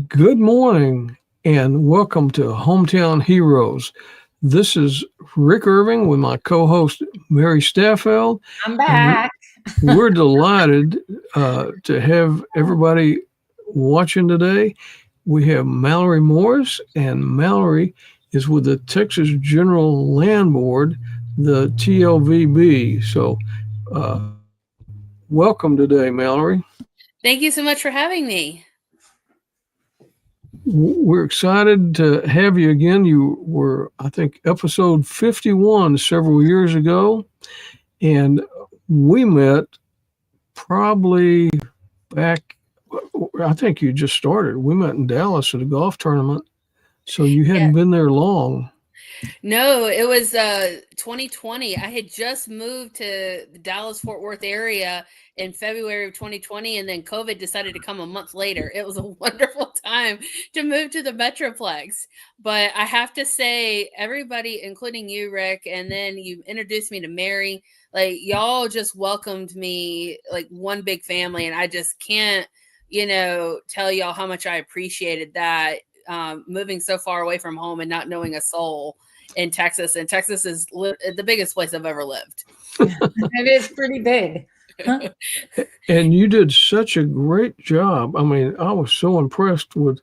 Good morning and welcome to Hometown Heroes. This is Rick Irving with my co-host Mary Staffeld. I'm back. We're delighted to have everybody watching today. We have Mallory Morris, and Mallory is with the Texas General Land Board, the TLVB. So welcome today, Mallory. Thank you so much for having me. We're excited to have you again. You were, I think, episode 51 several years ago, and we met probably back, I think you just started. We met in Dallas at a golf tournament, so you hadn't been there long. No, it was 2020. I had just moved to the Dallas-Fort Worth area in February of 2020, and then COVID decided to come a month later. It was a wonderful time to move to the Metroplex. But I have to say, everybody, including you, Rick, and then you introduced me to Mary, like y'all just welcomed me like one big family, and I just can't, tell y'all how much I appreciated that. Moving so far away from home and not knowing a soul in Texas. And Texas is the biggest place I've ever lived. It is pretty big. And you did such a great job. I mean, I was so impressed with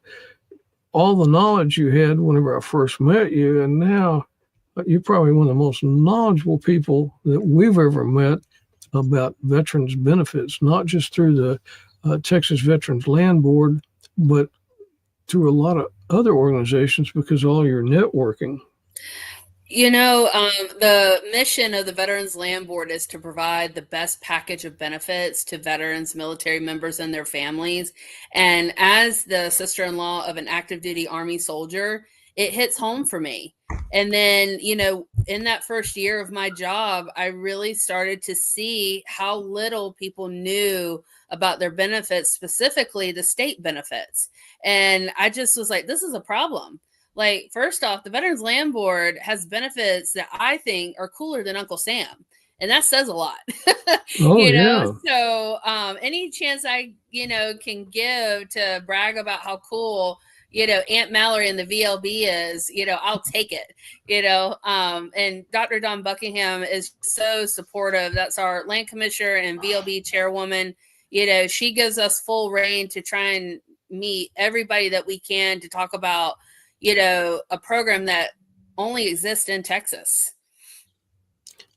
all the knowledge you had whenever I first met you. And now you're probably one of the most knowledgeable people that we've ever met about veterans benefits, not just through the Texas Veterans Land Board, but through a lot of other organizations because of all your networking. The mission of the Veterans Land Board is to provide the best package of benefits to veterans, military members, and their families. And as the sister-in-law of an active duty Army soldier, it hits home for me. And then, in that first year of my job, I really started to see how little people knew about their benefits, specifically the state benefits. And I just was like, this is a problem. Like, first off, the Veterans Land Board has benefits that I think are cooler than Uncle Sam. And that says a lot. Yeah. So any chance I, can give to brag about how cool, Aunt Mallory and the VLB is, I'll take it, and Dr. Dawn Buckingham is so supportive. That's our land commissioner and VLB chairwoman. She gives us full reign to try and meet everybody that we can to talk about, a program that only exists in Texas.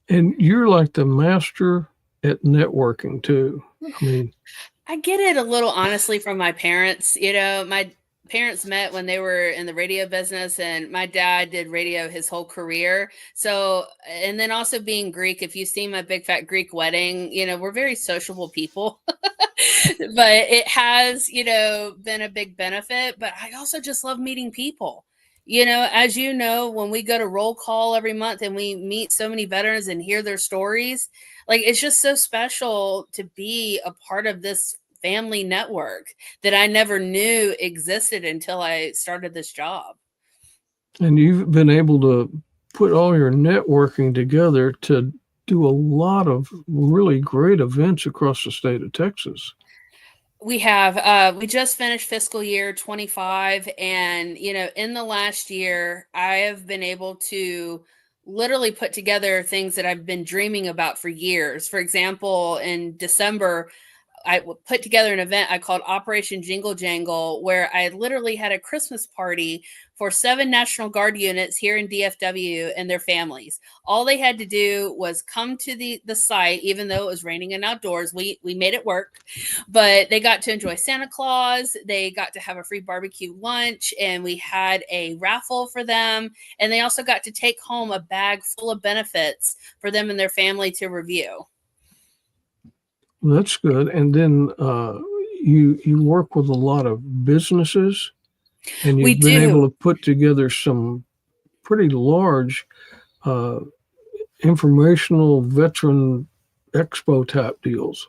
And you're like the master at networking too. I get it a little honestly from my parents. My parents met when they were in the radio business, and my dad did radio his whole career. So, and then also being Greek, if you see my big fat Greek wedding, we're very sociable people. But it has, been a big benefit. But I also just love meeting people. As you know, when we go to roll call every month and we meet so many veterans and hear their stories, like it's just so special to be a part of this family network that I never knew existed until I started this job. And you've been able to put all your networking together to do a lot of really great events across the state of Texas. We have. We just finished fiscal year 25. And, in the last year, I have been able to literally put together things that I've been dreaming about for years. For example, in December, I put together an event I called Operation Jingle Jangle, where I literally had a Christmas party for 7 National Guard units here in DFW and their families. All they had to do was come to the site, even though it was raining and outdoors. We made it work, but they got to enjoy Santa Claus. They got to have a free barbecue lunch, and we had a raffle for them. And they also got to take home a bag full of benefits for them and their family to review. That's good. And then you work with a lot of businesses, and you've been able to put together some pretty large informational veteran expo type deals.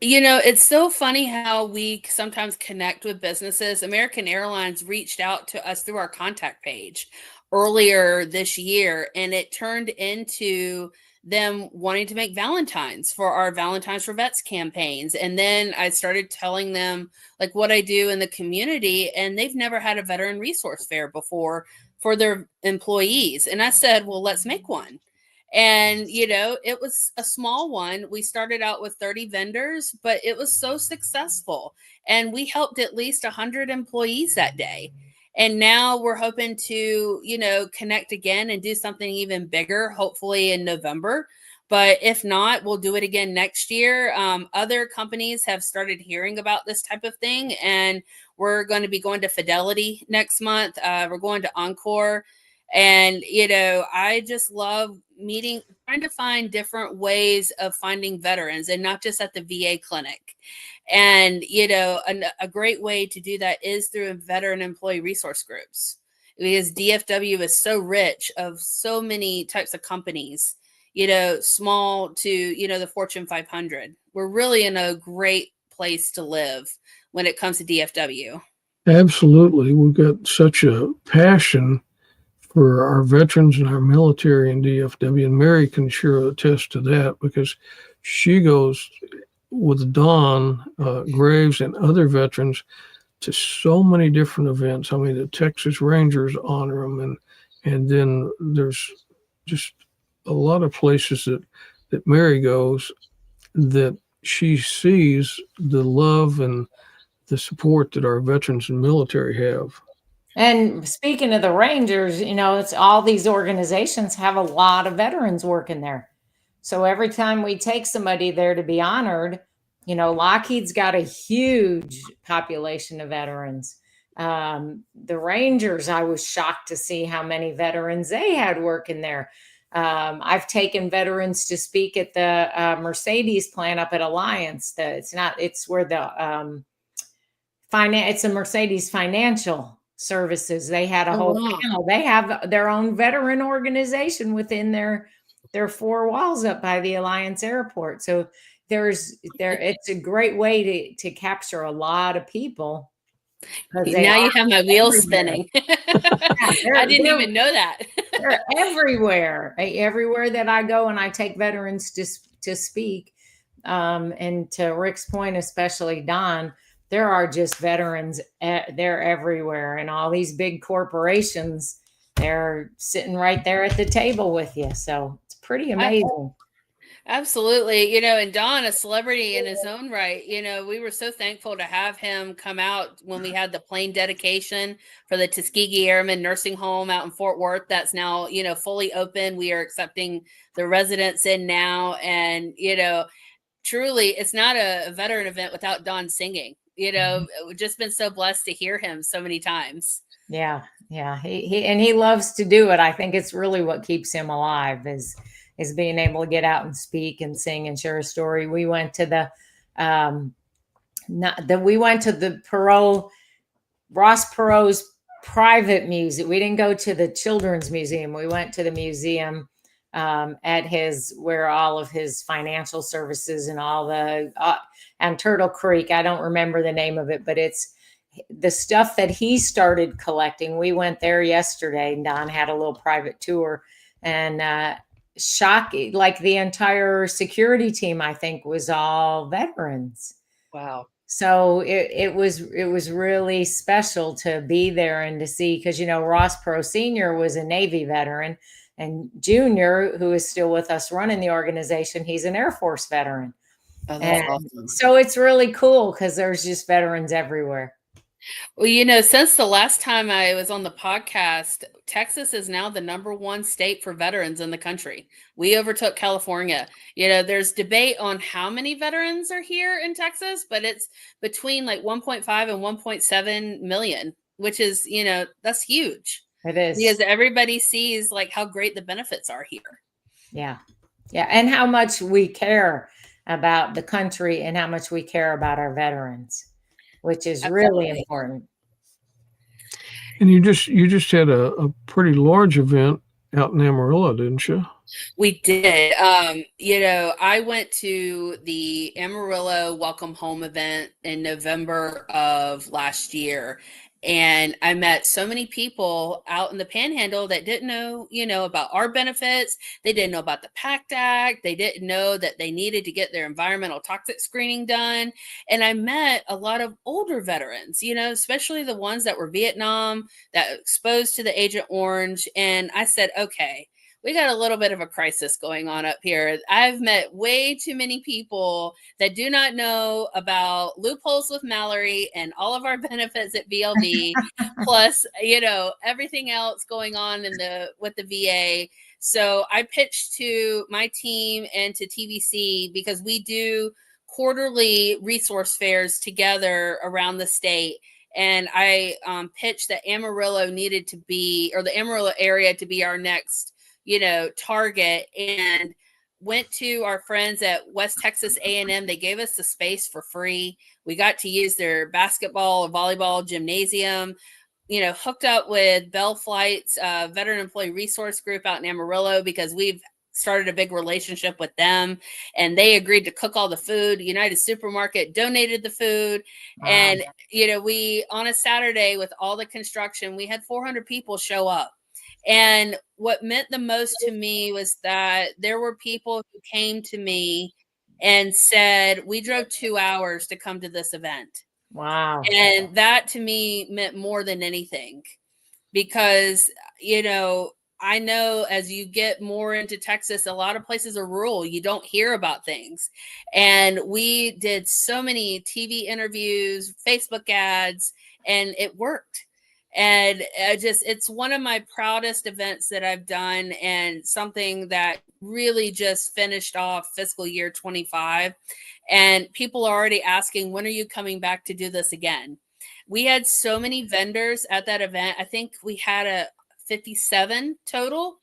It's so funny how we sometimes connect with businesses. American Airlines reached out to us through our contact page earlier this year, and it turned into them wanting to make Valentines for our Valentines for Vets campaigns. And then I started telling them like what I do in the community, and they've never had a veteran resource fair before for their employees. And I said, well, let's make one. And, it was a small one. We started out with 30 vendors, but it was so successful. And we helped at least 100 employees that day. And now we're hoping to, connect again and do something even bigger, hopefully in November. But if not, we'll do it again next year. Other companies have started hearing about this type of thing, and we're going to be going to Fidelity next month. We're going to Encore. And, I just love trying to find different ways of finding veterans, and not just at the VA clinic. And, a great way to do that is through veteran employee resource groups, because DFW is so rich of so many types of companies, small to, the Fortune 500. We're really in a great place to live when it comes to DFW. Absolutely. We've got such a passion for our veterans and our military in DFW. And Mary can sure attest to that, because she goes with Don Graves and other veterans to so many different events. I mean, the Texas Rangers honor them, and then there's just a lot of places that Mary goes that she sees the love and the support that our veterans and military have. And speaking of the Rangers, it's all these organizations have a lot of veterans working there. So every time we take somebody there to be honored, Lockheed's got a huge population of veterans. The Rangers, I was shocked to see how many veterans they had working there. I've taken veterans to speak at the Mercedes plant up at Alliance. It's where it's a Mercedes Financial Services. They had a whole panel. They have their own veteran organization within their four walls up by the Alliance Airport. So it's a great way to capture a lot of people. Now you have my wheels spinning. I didn't even know that. They're everywhere. Everywhere that I go, and I take veterans to speak. And to Rick's point, especially Don, there are just veterans. They're everywhere, and all these big corporations, they're sitting right there at the table with you. So it's pretty amazing. Absolutely. And Don, a celebrity in his own right, we were so thankful to have him come out when we had the plane dedication for the Tuskegee Airmen Nursing Home out in Fort Worth. That's now, fully open. We are accepting the residents in now. And, truly, it's not a veteran event without Don singing. We've just been so blessed to hear him so many times. Yeah. He loves to do it. I think it's really what keeps him alive is being able to get out and speak and sing and share a story. We went to the Ross Perot's private museum. We didn't go to the children's museum. We went to the museum at where all of his financial services and all and Turtle Creek. I don't remember the name of it, but it's the stuff that he started collecting. We went there yesterday, and Don had a little private tour, and shocking, like the entire security team, I think, was all veterans. Wow. So it was really special to be there and to see, because Ross Perot Sr. was a Navy veteran, and Junior, who is still with us running the organization, he's an Air Force veteran. Oh, that's awesome. So it's really cool because there's just veterans everywhere. Well, since the last time I was on the podcast, Texas is now the #1 state for veterans in the country. We overtook California. There's debate on how many veterans are here in Texas, but it's between like 1.5 and 1.7 million, which is, that's huge. It is. Because everybody sees like how great the benefits are here. Yeah. And how much we care about the country and how much we care about our veterans, which is really important. And you just had a pretty large event out in Amarillo, didn't you? We did. I went to the Amarillo Welcome Home event in November of last year. And I met so many people out in the panhandle that didn't know, about our benefits. They didn't know about the PACT Act. They didn't know that they needed to get their environmental toxic screening done. And I met a lot of older veterans, especially the ones that were Vietnam, that were exposed to the Agent Orange. And I said, okay, we got a little bit of a crisis going on up here. I've met way too many people that do not know about loopholes with Mallory and all of our benefits at VLV, plus, everything else going on with the VA. So I pitched to my team and to TVC, because we do quarterly resource fairs together around the state. And I pitched that Amarillo needed to be, or the Amarillo area to be our next target, and went to our friends at West Texas A&M. They gave us the space for free. We got to use their basketball or volleyball gymnasium, hooked up with Bell Flight's Veteran Employee Resource Group out in Amarillo, because we've started a big relationship with them, and they agreed to cook all the food. United Supermarket donated the food. Wow. And, we, on a Saturday with all the construction, we had 400 people show up. And what meant the most to me was that there were people who came to me and said, we drove 2 hours to come to this event. Wow. And that to me meant more than anything, because, I know as you get more into Texas, a lot of places are rural. You don't hear about things. And we did so many TV interviews, Facebook ads, and it worked. And it's one of my proudest events that I've done, and something that really just finished off fiscal year 25. And people are already asking, when are you coming back to do this again? We had so many vendors at that event. I think we had a 57 total.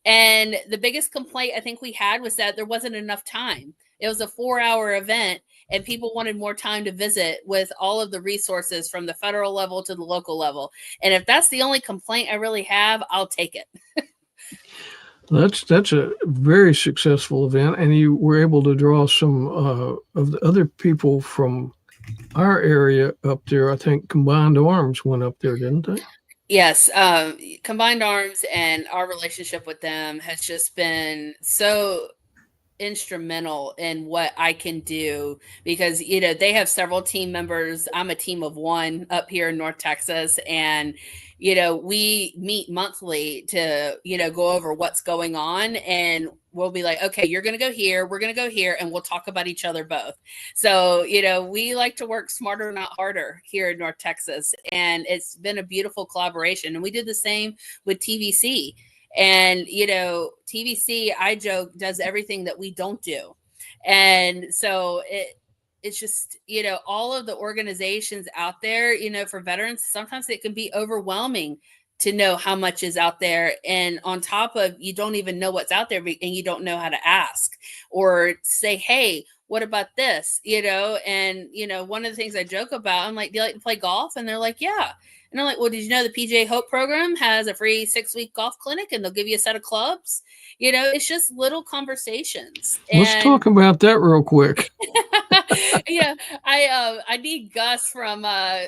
And the biggest complaint I think we had was that there wasn't enough time. It was a 4-hour event, and people wanted more time to visit with all of the resources from the federal level to the local level. And if that's the only complaint I really have, I'll take it. That's a very successful event, and you were able to draw some of the other people from our area up there. I think Combined Arms went up there, didn't they? Yes, Combined Arms and our relationship with them has just been so instrumental in what I can do, because they have several team members. I'm a team of one up here in North Texas, and we meet monthly to go over what's going on, and we'll be like, okay, you're going to go here, we're going to go here, and we'll talk about each other both. So we like to work smarter, not harder here in North Texas, and it's been a beautiful collaboration. And we did the same with TVC. And, TVC, I joke, does everything that we don't do. And so it's just, all of the organizations out there, for veterans, sometimes it can be overwhelming to know how much is out there. And on top of, you don't even know what's out there, and you don't know how to ask or say, hey, what about this? And, one of the things I joke about, I'm like, do you like to play golf? And they're like, yeah. And I'm like, well, did you know the PGA Hope program has a free 6-week golf clinic, and they'll give you a set of clubs? It's just little conversations. Let's talk about that real quick. Yeah, I need Gus from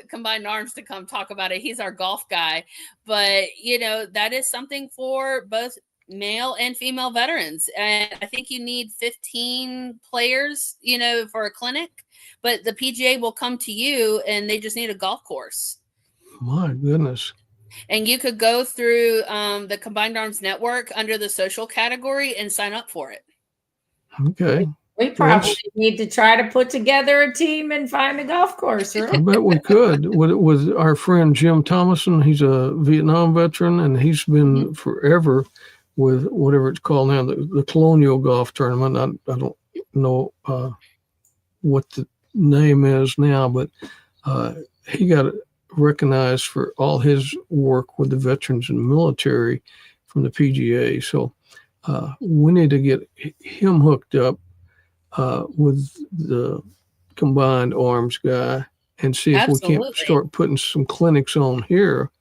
Combined Arms to come talk about it. He's our golf guy. But, that is something for both male and female veterans. And I think you need 15 players, for a clinic. But the PGA will come to you, and they just need a golf course. My goodness. And you could go through the Combined Arms Network under the social category and sign up for it. Okay. We probably need to try to put together a team and find a golf course. Right? I bet we could. With our friend Jim Thomason, he's a Vietnam veteran, and he's been forever with whatever it's called now, the Colonial Golf Tournament. I don't know what the name is now, but he got recognized for all his work with the veterans and military from the PGA. So we need to get him hooked up with the Combined Arms guy and see if we can't start putting some clinics on here,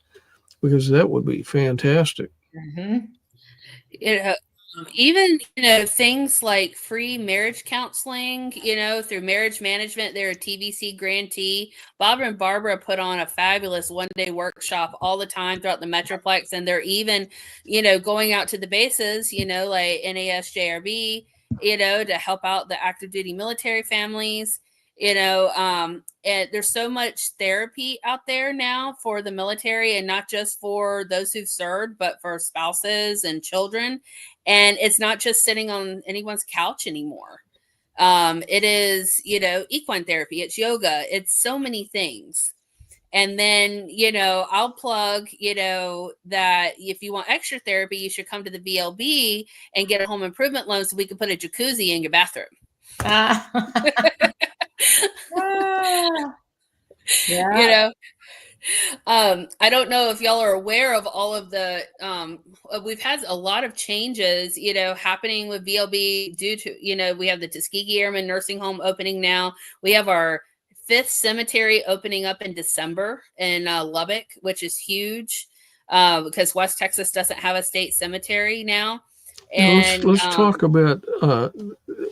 because that would be fantastic. Mm-hmm. Even, things like free marriage counseling, through Marriage Management, they're a TVC grantee. Bob and Barbara put on a fabulous one-day workshop all the time throughout the Metroplex. And they're even, going out to the bases, like NASJRB, to help out the active duty military families. And there's so much therapy out there now for the military, and not just for those who've served, but for spouses and children. And it's not just sitting on anyone's couch anymore. It is, equine therapy, it's yoga, it's so many things. And then, I'll plug, that if you want extra therapy, you should come to the VLB and get a home improvement loan so we can put a jacuzzi in your bathroom. Yeah. I don't know if y'all are aware of all of the we've had a lot of changes, happening with VLB due to, we have the Tuskegee Airmen Nursing Home opening now. We have our 5th cemetery opening up in December in Lubbock, which is huge because West Texas doesn't have a state cemetery now. And let's talk about,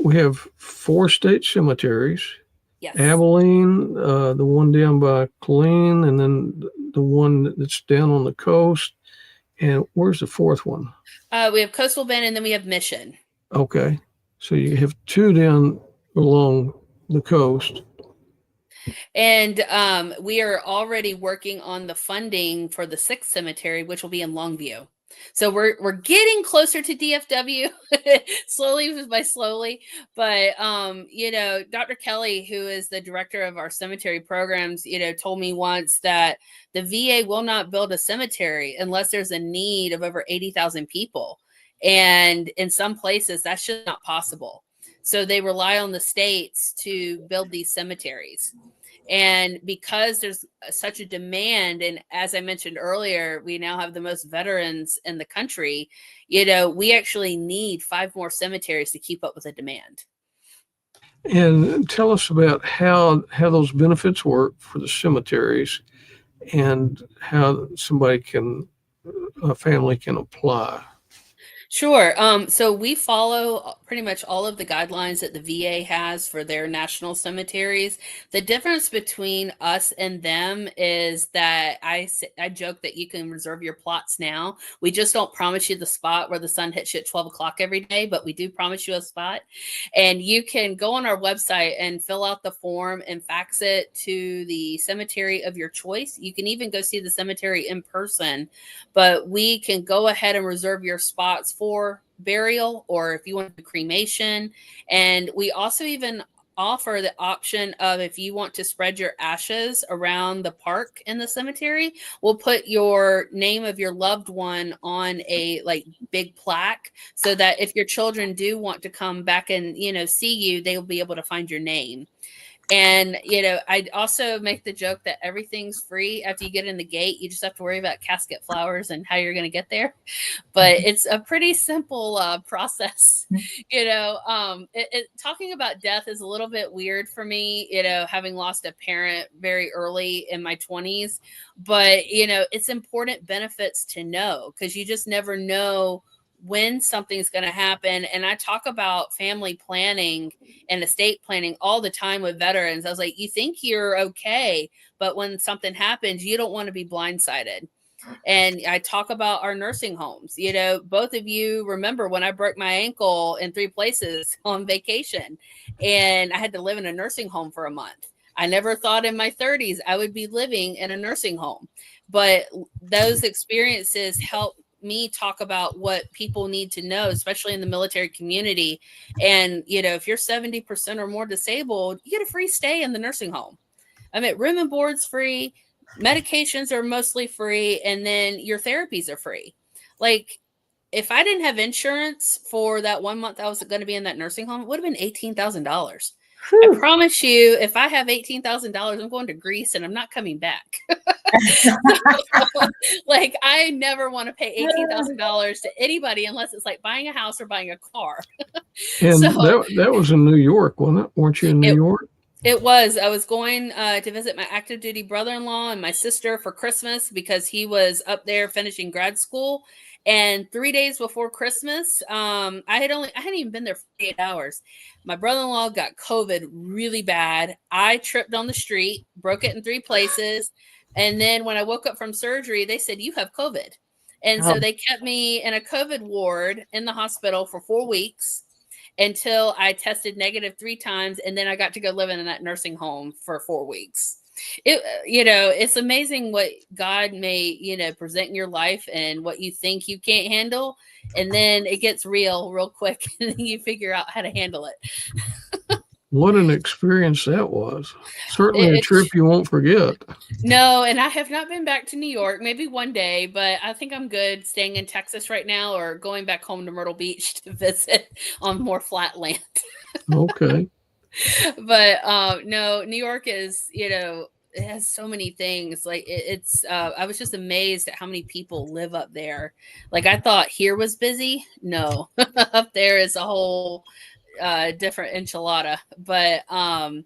we have 4 state cemeteries. Yes. Abilene, the one down by Killeen, and then the one that's down on the coast. And where's the 4th one? We have Coastal Bend, and then we have Mission. Okay. So you have 2 down along the coast. And we are already working on the funding for the 6th cemetery, which will be in Longview. So we're getting closer to DFW slowly by slowly. But, Dr. Kelly, who is the director of our cemetery programs, told me once that the VA will not build a cemetery unless there's a need of over 80,000 people. And in some places, that's just not possible. So they rely on the states to build these cemeteries. And because there's such a demand, and as I mentioned earlier, we now have the most veterans in the country, we actually need 5 more cemeteries to keep up with the demand. And tell us about how those benefits work for the cemeteries and how a family can apply. Sure. So we follow pretty much all of the guidelines that the VA has for their national cemeteries. The difference between us and them is that I joke that you can reserve your plots now. We just don't promise you the spot where the sun hits you at 12 o'clock every day, but we do promise you a spot. And you can go on our website and fill out the form and fax it to the cemetery of your choice. You can even go see the cemetery in person, but we can go ahead and reserve your spots for burial, or if you want the cremation. And we also even offer the option of, if you want to spread your ashes around the park in the cemetery, we'll put your name of your loved one on a big plaque, so that if your children do want to come back and see you, they'll be able to find your name. And, I also make the joke that everything's free after you get in the gate. You just have to worry about casket flowers and how you're going to get there. But it's a pretty simple process. Talking about death is a little bit weird for me, having lost a parent very early in my 20s. But, it's important benefits to know, because you just never know when something's going to happen. And I talk about family planning and estate planning all the time with veterans. I was like, you think you're okay, but when something happens, you don't want to be blindsided. And I talk about our nursing homes. Both of you remember when I broke my ankle in 3 places on vacation, and I had to live in a nursing home for a month. I never thought in my 30s I would be living in a nursing home, but those experiences help me talk about what people need to know, especially in the military community. And, if you're 70% or more disabled, you get a free stay in the nursing home. Room and board's free, medications are mostly free, and then your therapies are free. If I didn't have insurance for that 1 month I was going to be in that nursing home, it would have been $18,000. I promise you, if I have $18,000, I'm going to Greece and I'm not coming back. I never want to pay $18,000 to anybody unless it's like buying a house or buying a car. And that was in New York, wasn't it? Weren't you in New York? It was. I was going to visit my active duty brother-in-law and my sister for Christmas because he was up there finishing grad school. And 3 days before Christmas, I hadn't even been there for 8 hours. My brother-in-law got COVID really bad. I tripped on the street, broke it in 3 places. And then when I woke up from surgery, they said, "You have COVID." And so they kept me in a COVID ward in the hospital for 4 weeks until I tested negative 3 times. And then I got to go live in that nursing home for 4 weeks. It's amazing what God may, present in your life and what you think you can't handle. And then it gets real quick and then you figure out how to handle it. What an experience that was. Certainly a trip you won't forget. No, and I have not been back to New York, maybe one day, but I think I'm good staying in Texas right now or going back home to Myrtle Beach to visit on more flat land. Okay. But no, New York is, it has so many things. Like I was just amazed at how many people live up there. Like I thought here was busy. No, up there is a whole different enchilada. But I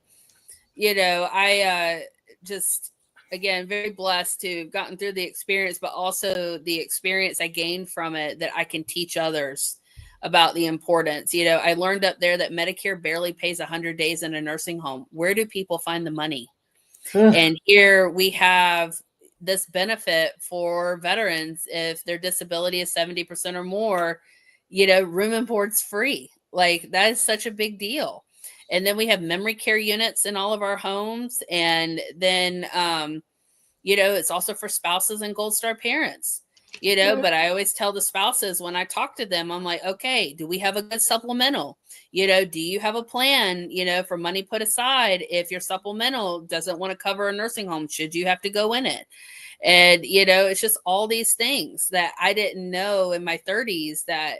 just, again, very blessed to have gotten through the experience, but also the experience I gained from it that I can teach others about the importance. I learned up there that Medicare barely pays 100 days in a nursing home. Where do people find the money? And here we have this benefit for veterans. If their disability is 70% or more, room and board's free. Like that is such a big deal. And then we have memory care units in all of our homes. And then, it's also for spouses and Gold Star parents, but I always tell the spouses when I talk to them, I'm like, okay, do we have a good supplemental? Do you have a plan, for money put aside if your supplemental doesn't want to cover a nursing home? Should you have to go in it? And, it's just all these things that I didn't know in my 30s that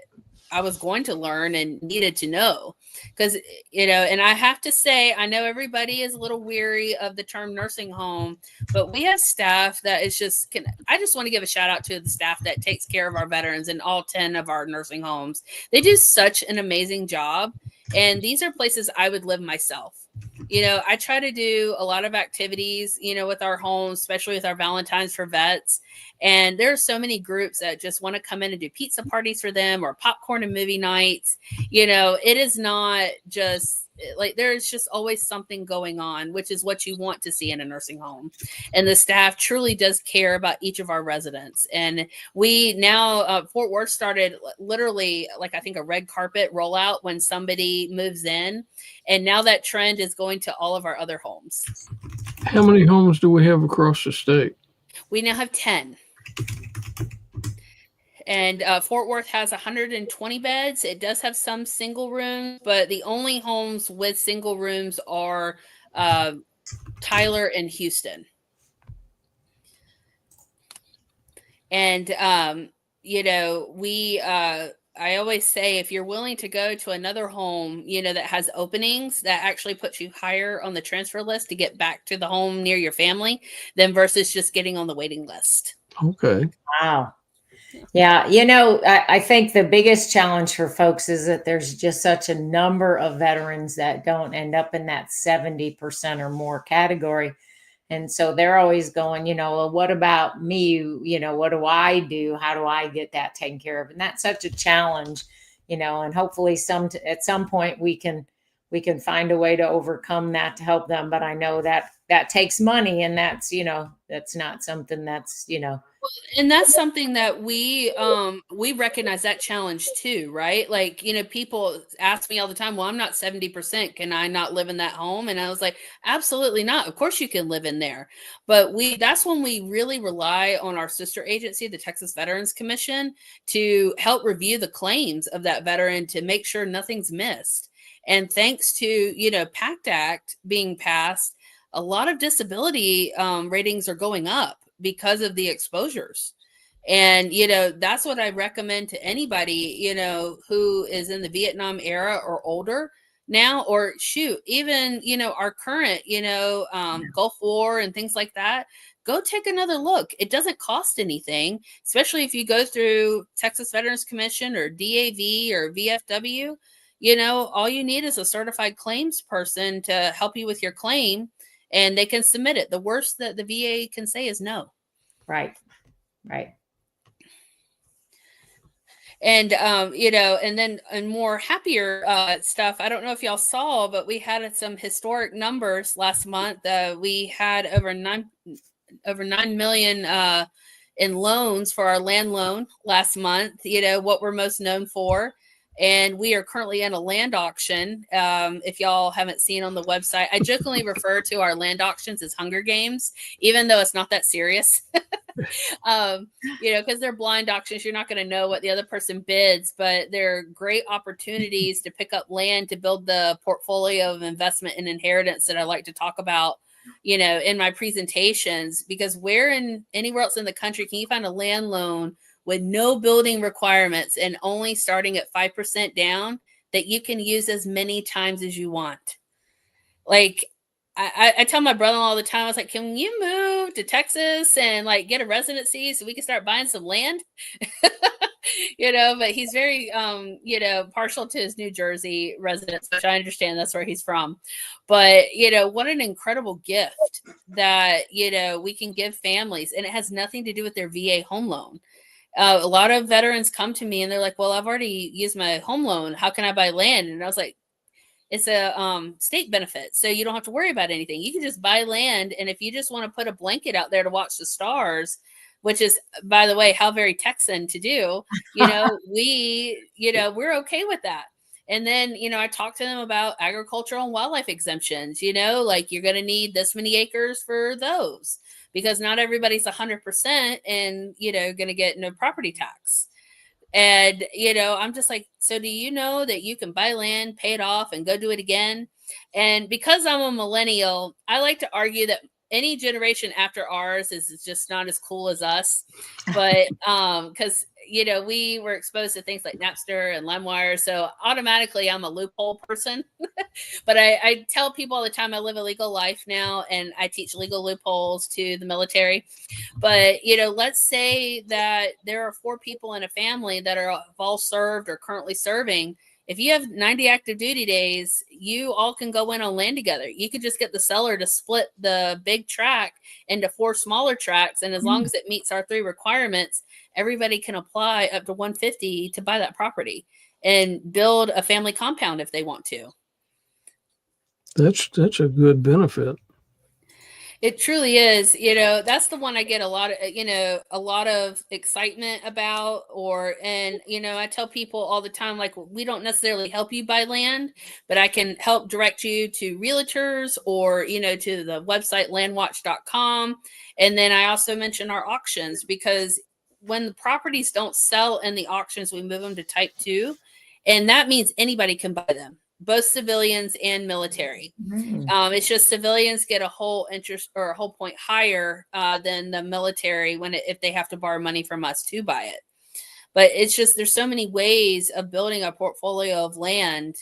I was going to learn and needed to know. Because, and I have to say, I know everybody is a little weary of the term nursing home, but we have staff that is I just want to give a shout out to the staff that takes care of our veterans in all 10 of our nursing homes. They do such an amazing job. And these are places I would live myself. I try to do a lot of activities, with our homes, especially with our Valentine's for vets. And there are so many groups that just want to come in and do pizza parties for them or popcorn and movie nights. It is not just like there's just always something going on, which is what you want to see in a nursing home. And the staff truly does care about each of our residents. And we now, Fort Worth started literally like I think a red carpet rollout when somebody moves in. And now that trend is going to all of our other homes. How many homes do we have across the state? We now have 10. And Fort Worth has 120 beds. It does have some single rooms, but the only homes with single rooms are Tyler and Houston. And, I always say if you're willing to go to another home, that has openings, that actually puts you higher on the transfer list to get back to the home near your family than versus just getting on the waiting list. Okay. Wow. Yeah. I think the biggest challenge for folks is that there's just such a number of veterans that don't end up in that 70% or more category. And so they're always going, well, what about me? What do I do? How do I get that taken care of? And that's such a challenge, and hopefully at some point we can find a way to overcome that to help them. But I know that takes money, and that's not something that's, And that's something that we recognize that challenge too, right? Like, people ask me all the time, well, I'm not 70%. Can I not live in that home? And I was like, absolutely not. Of course you can live in there. But that's when we really rely on our sister agency, the Texas Veterans Commission, to help review the claims of that veteran to make sure nothing's missed. And thanks to, PACT Act being passed, a lot of disability ratings are going up because of the exposures. And, that's what I recommend to anybody, who is in the Vietnam era or older now, or even, our current, Gulf War and things like that. Go take another look. It doesn't cost anything, especially if you go through Texas Veterans Commission or DAV or VFW. all you need is a certified claims person to help you with your claim, and they can submit it. The worst that the VA can say is no. Right. And and then and more happier stuff. I don't know if y'all saw, but we had some historic numbers last month. We had over 9 million in loans for our land loan last month. What we're most known for. And we are currently in a land auction. If y'all haven't seen on the website, I jokingly refer to our land auctions as Hunger Games, even though it's not that serious. Because they're blind auctions. You're not going to know what the other person bids, but they're great opportunities to pick up land to build the portfolio of investment and inheritance that I like to talk about, in my presentations, because anywhere else in the country can you find a land loan with no building requirements and only starting at 5% down that you can use as many times as you want? Like, I tell my brother-in-law all the time, I was like, can you move to Texas and get a residency so we can start buying some land? But he's very, partial to his New Jersey residence, which I understand that's where he's from. But, what an incredible gift that, we can give families, and it has nothing to do with their VA home loan. A lot of veterans come to me and they're like, well, I've already used my home loan. How can I buy land? And I was like, it's a state benefit. So you don't have to worry about anything. You can just buy land. And if you just want to put a blanket out there to watch the stars, which is, by the way, how very Texan to do, we're okay with that. And then, I talk to them about agricultural and wildlife exemptions, like you're going to need this many acres for those, because not everybody's 100% and, going to get no property tax. And, I'm just like, so do you know that you can buy land, pay it off, and go do it again? And because I'm a millennial, I like to argue that any generation after ours is just not as cool as us. But because, we were exposed to things like Napster and LimeWire. So automatically I'm a loophole person. But I tell people all the time I live a legal life now, and I teach legal loopholes to the military. But, let's say that there are 4 people in a family that have all served or currently serving. If you have 90 active duty days, you all can go in on land together. You could just get the seller to split the big tract into 4 smaller tracts. And as long as it meets our 3 requirements, everybody can apply up to $150 to buy that property and build a family compound if they want to. That's a good benefit. It truly is. That's the one I get a lot of excitement about, I tell people all the time, like, we don't necessarily help you buy land, but I can help direct you to realtors or, to the website landwatch.com. And then I also mention our auctions, because when the properties don't sell in the auctions, we move them to type 2. And that means anybody can buy them, both civilians and military. It's just civilians get a whole interest or a whole point higher than the military if they have to borrow money from us to buy it. But it's just, there's so many ways of building a portfolio of land,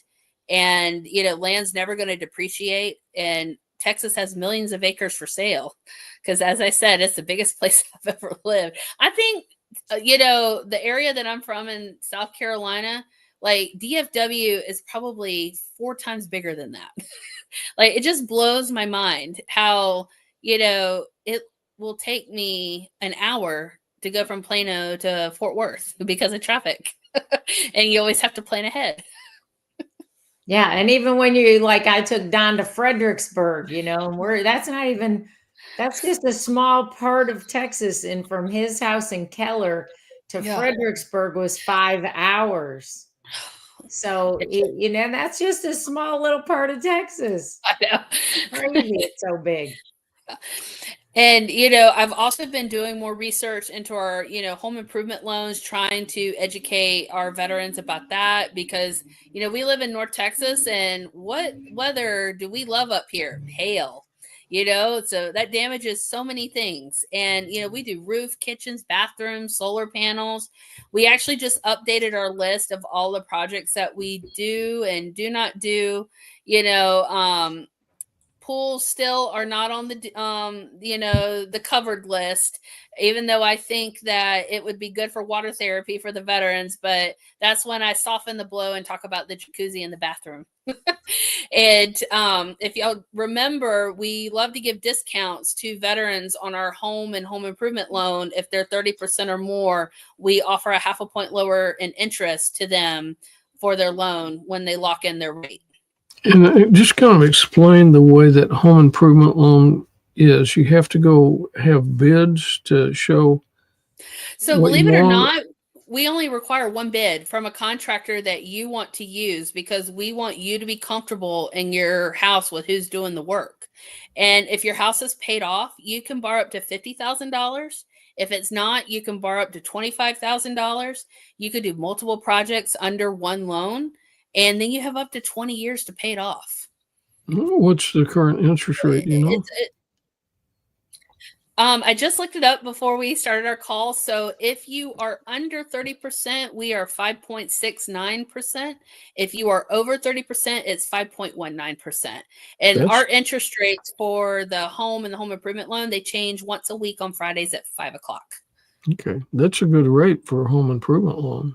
and land's never going to depreciate. And Texas has millions of acres for sale, because, as I said, it's the biggest place I've ever lived. I think the area that I'm from in South Carolina, like DFW is probably 4 times bigger than that. Like, it just blows my mind how, it will take me an hour to go from Plano to Fort Worth because of traffic. And you always have to plan ahead. Yeah. And even when I took Don to Fredericksburg, and that's just a small part of Texas. And from his house in Keller to Fredericksburg was 5 hours. So, that's just a small little part of Texas. I know. Crazy, it's so big. And, I've also been doing more research into our, home improvement loans, trying to educate our veterans about that, because, we live in North Texas, and what weather do we love up here? Hail. So that damages so many things. And, we do roof, kitchens, bathrooms, solar panels. We actually just updated our list of all the projects that we do and do not do, pools still are not on the the covered list, even though I think that it would be good for water therapy for the veterans. But that's when I soften the blow and talk about the jacuzzi in the bathroom. And if y'all remember, we love to give discounts to veterans on our home and home improvement loan. If they're 30% or more, we offer a 0.5 point lower in interest to them for their loan when they lock in their rate. And just kind of explain the way that home improvement loan is. You have to go have bids to show. So believe it or not, we only require one bid from a contractor that you want to use, because we want you to be comfortable in your house with who's doing the work. And if your house is paid off, you can borrow up to $50,000. If it's not, you can borrow up to $25,000. You could do multiple projects under one loan, and then you have up to 20 years to pay it off. What's the current interest rate? You know? I just looked it up before we started our call. So if you are under 30%, we are 5.69%. If you are over 30%, it's 5.19%. And our interest rates for the home and the home improvement loan, they change once a week on Fridays at 5 o'clock. Okay. That's a good rate for a home improvement loan.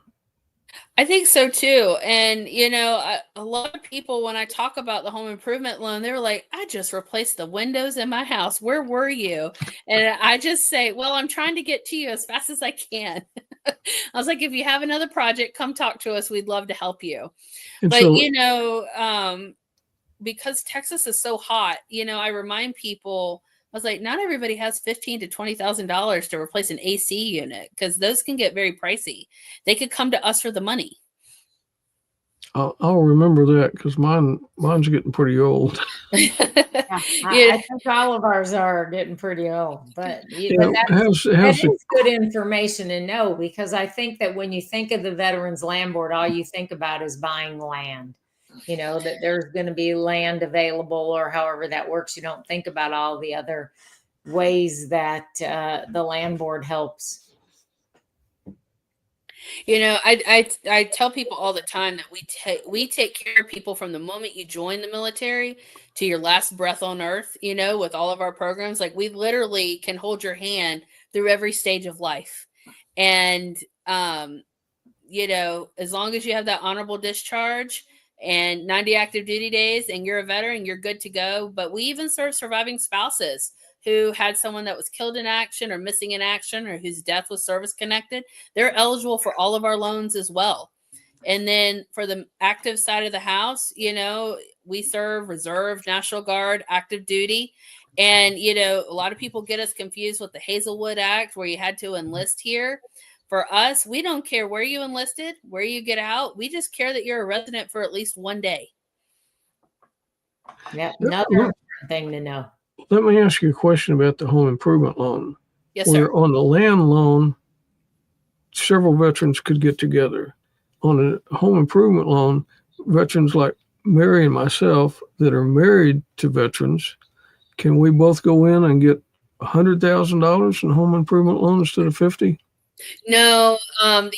I think so too. And, a lot of people, when I talk about the home improvement loan, they're like, I just replaced the windows in my house. Where were you? And I just say, well, I'm trying to get to you as fast as I can. I was like, if you have another project, come talk to us. We'd love to help you. And But, so, because Texas is so hot, I remind people, I was like, not everybody has $15,000 to $20,000 to replace an AC unit, because those can get very pricey. They could come to us for the money. I'll remember that, because mine's getting pretty old. I think all of ours are getting pretty old, but that is good information to know, because I think that when you think of the Veterans Land Board, all you think about is buying land. That there's going to be land available, or however that works. You don't think about all the other ways that the land board helps. I tell people all the time that we take care of people from the moment you join the military to your last breath on earth, with all of our programs. Like, we literally can hold your hand through every stage of life. And, as long as you have that honorable discharge and 90 active duty days and you're a veteran, you're good to go. But we even serve surviving spouses who had someone that was killed in action or missing in action, or whose death was service connected. They're eligible for all of our loans as well. And then for the active side of the house, we serve reserve, National Guard, active duty. And, a lot of people get us confused with the Hazelwood Act, where you had to enlist here. For us, we don't care where you enlisted, where you get out. We just care that you're a resident for at least one day. Yeah, another thing to know. Let me ask you a question about the home improvement loan. Yes, sir. On the land loan, several veterans could get together. On a home improvement loan, veterans like Mary and myself that are married to veterans, can we both go in and get $100,000 in home improvement loan instead of 50? No, the only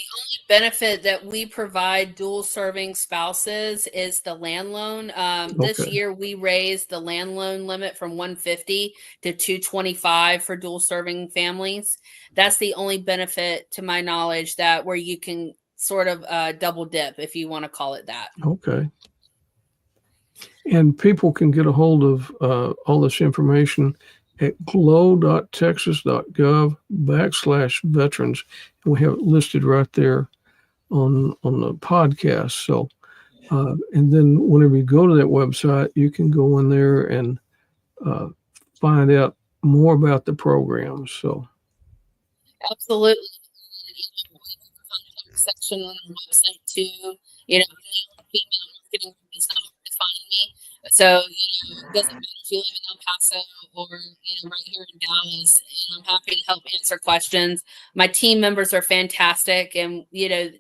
benefit that we provide dual serving spouses is the land loan. This year we raised the land loan limit from $150 to $225 for dual serving families. That's the only benefit, to my knowledge, that where you can sort of double dip, if you want to call it that. Okay. And people can get a hold of all this information at glow.texas.gov/veterans. And we have it listed right there on the podcast. So, and then whenever you go to that website, you can go in there and find out more about the program. So, absolutely. Section on our website too. Female marketing is not hard to find me. So, it doesn't matter if you live in El Paso or, right here in Dallas, and I'm happy to help answer questions. My team members are fantastic. And,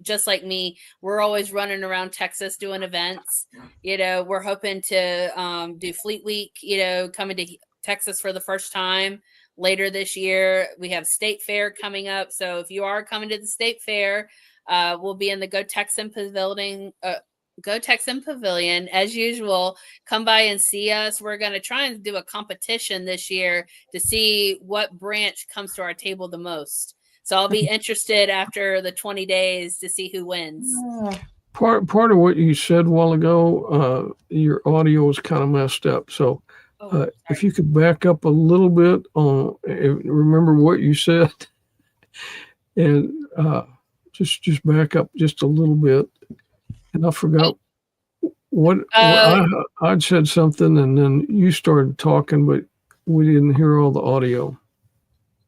just like me, we're always running around Texas doing events. We're hoping to do Fleet Week, coming to Texas for the first time later this year. We have State Fair coming up. So if you are coming to the State Fair, we'll be in the Go Texan Go Texan Pavilion as usual. Come by and see us. We're going to try and do a competition this year to see what branch comes to our table the most. So I'll be interested after the 20 days to see who wins. Part of what you said a while ago, your audio was kind of messed up. So if you could back up a little bit on, remember what you said, and just back up just a little bit. And I forgot what I'd said something, and then you started talking, but we didn't hear all the audio.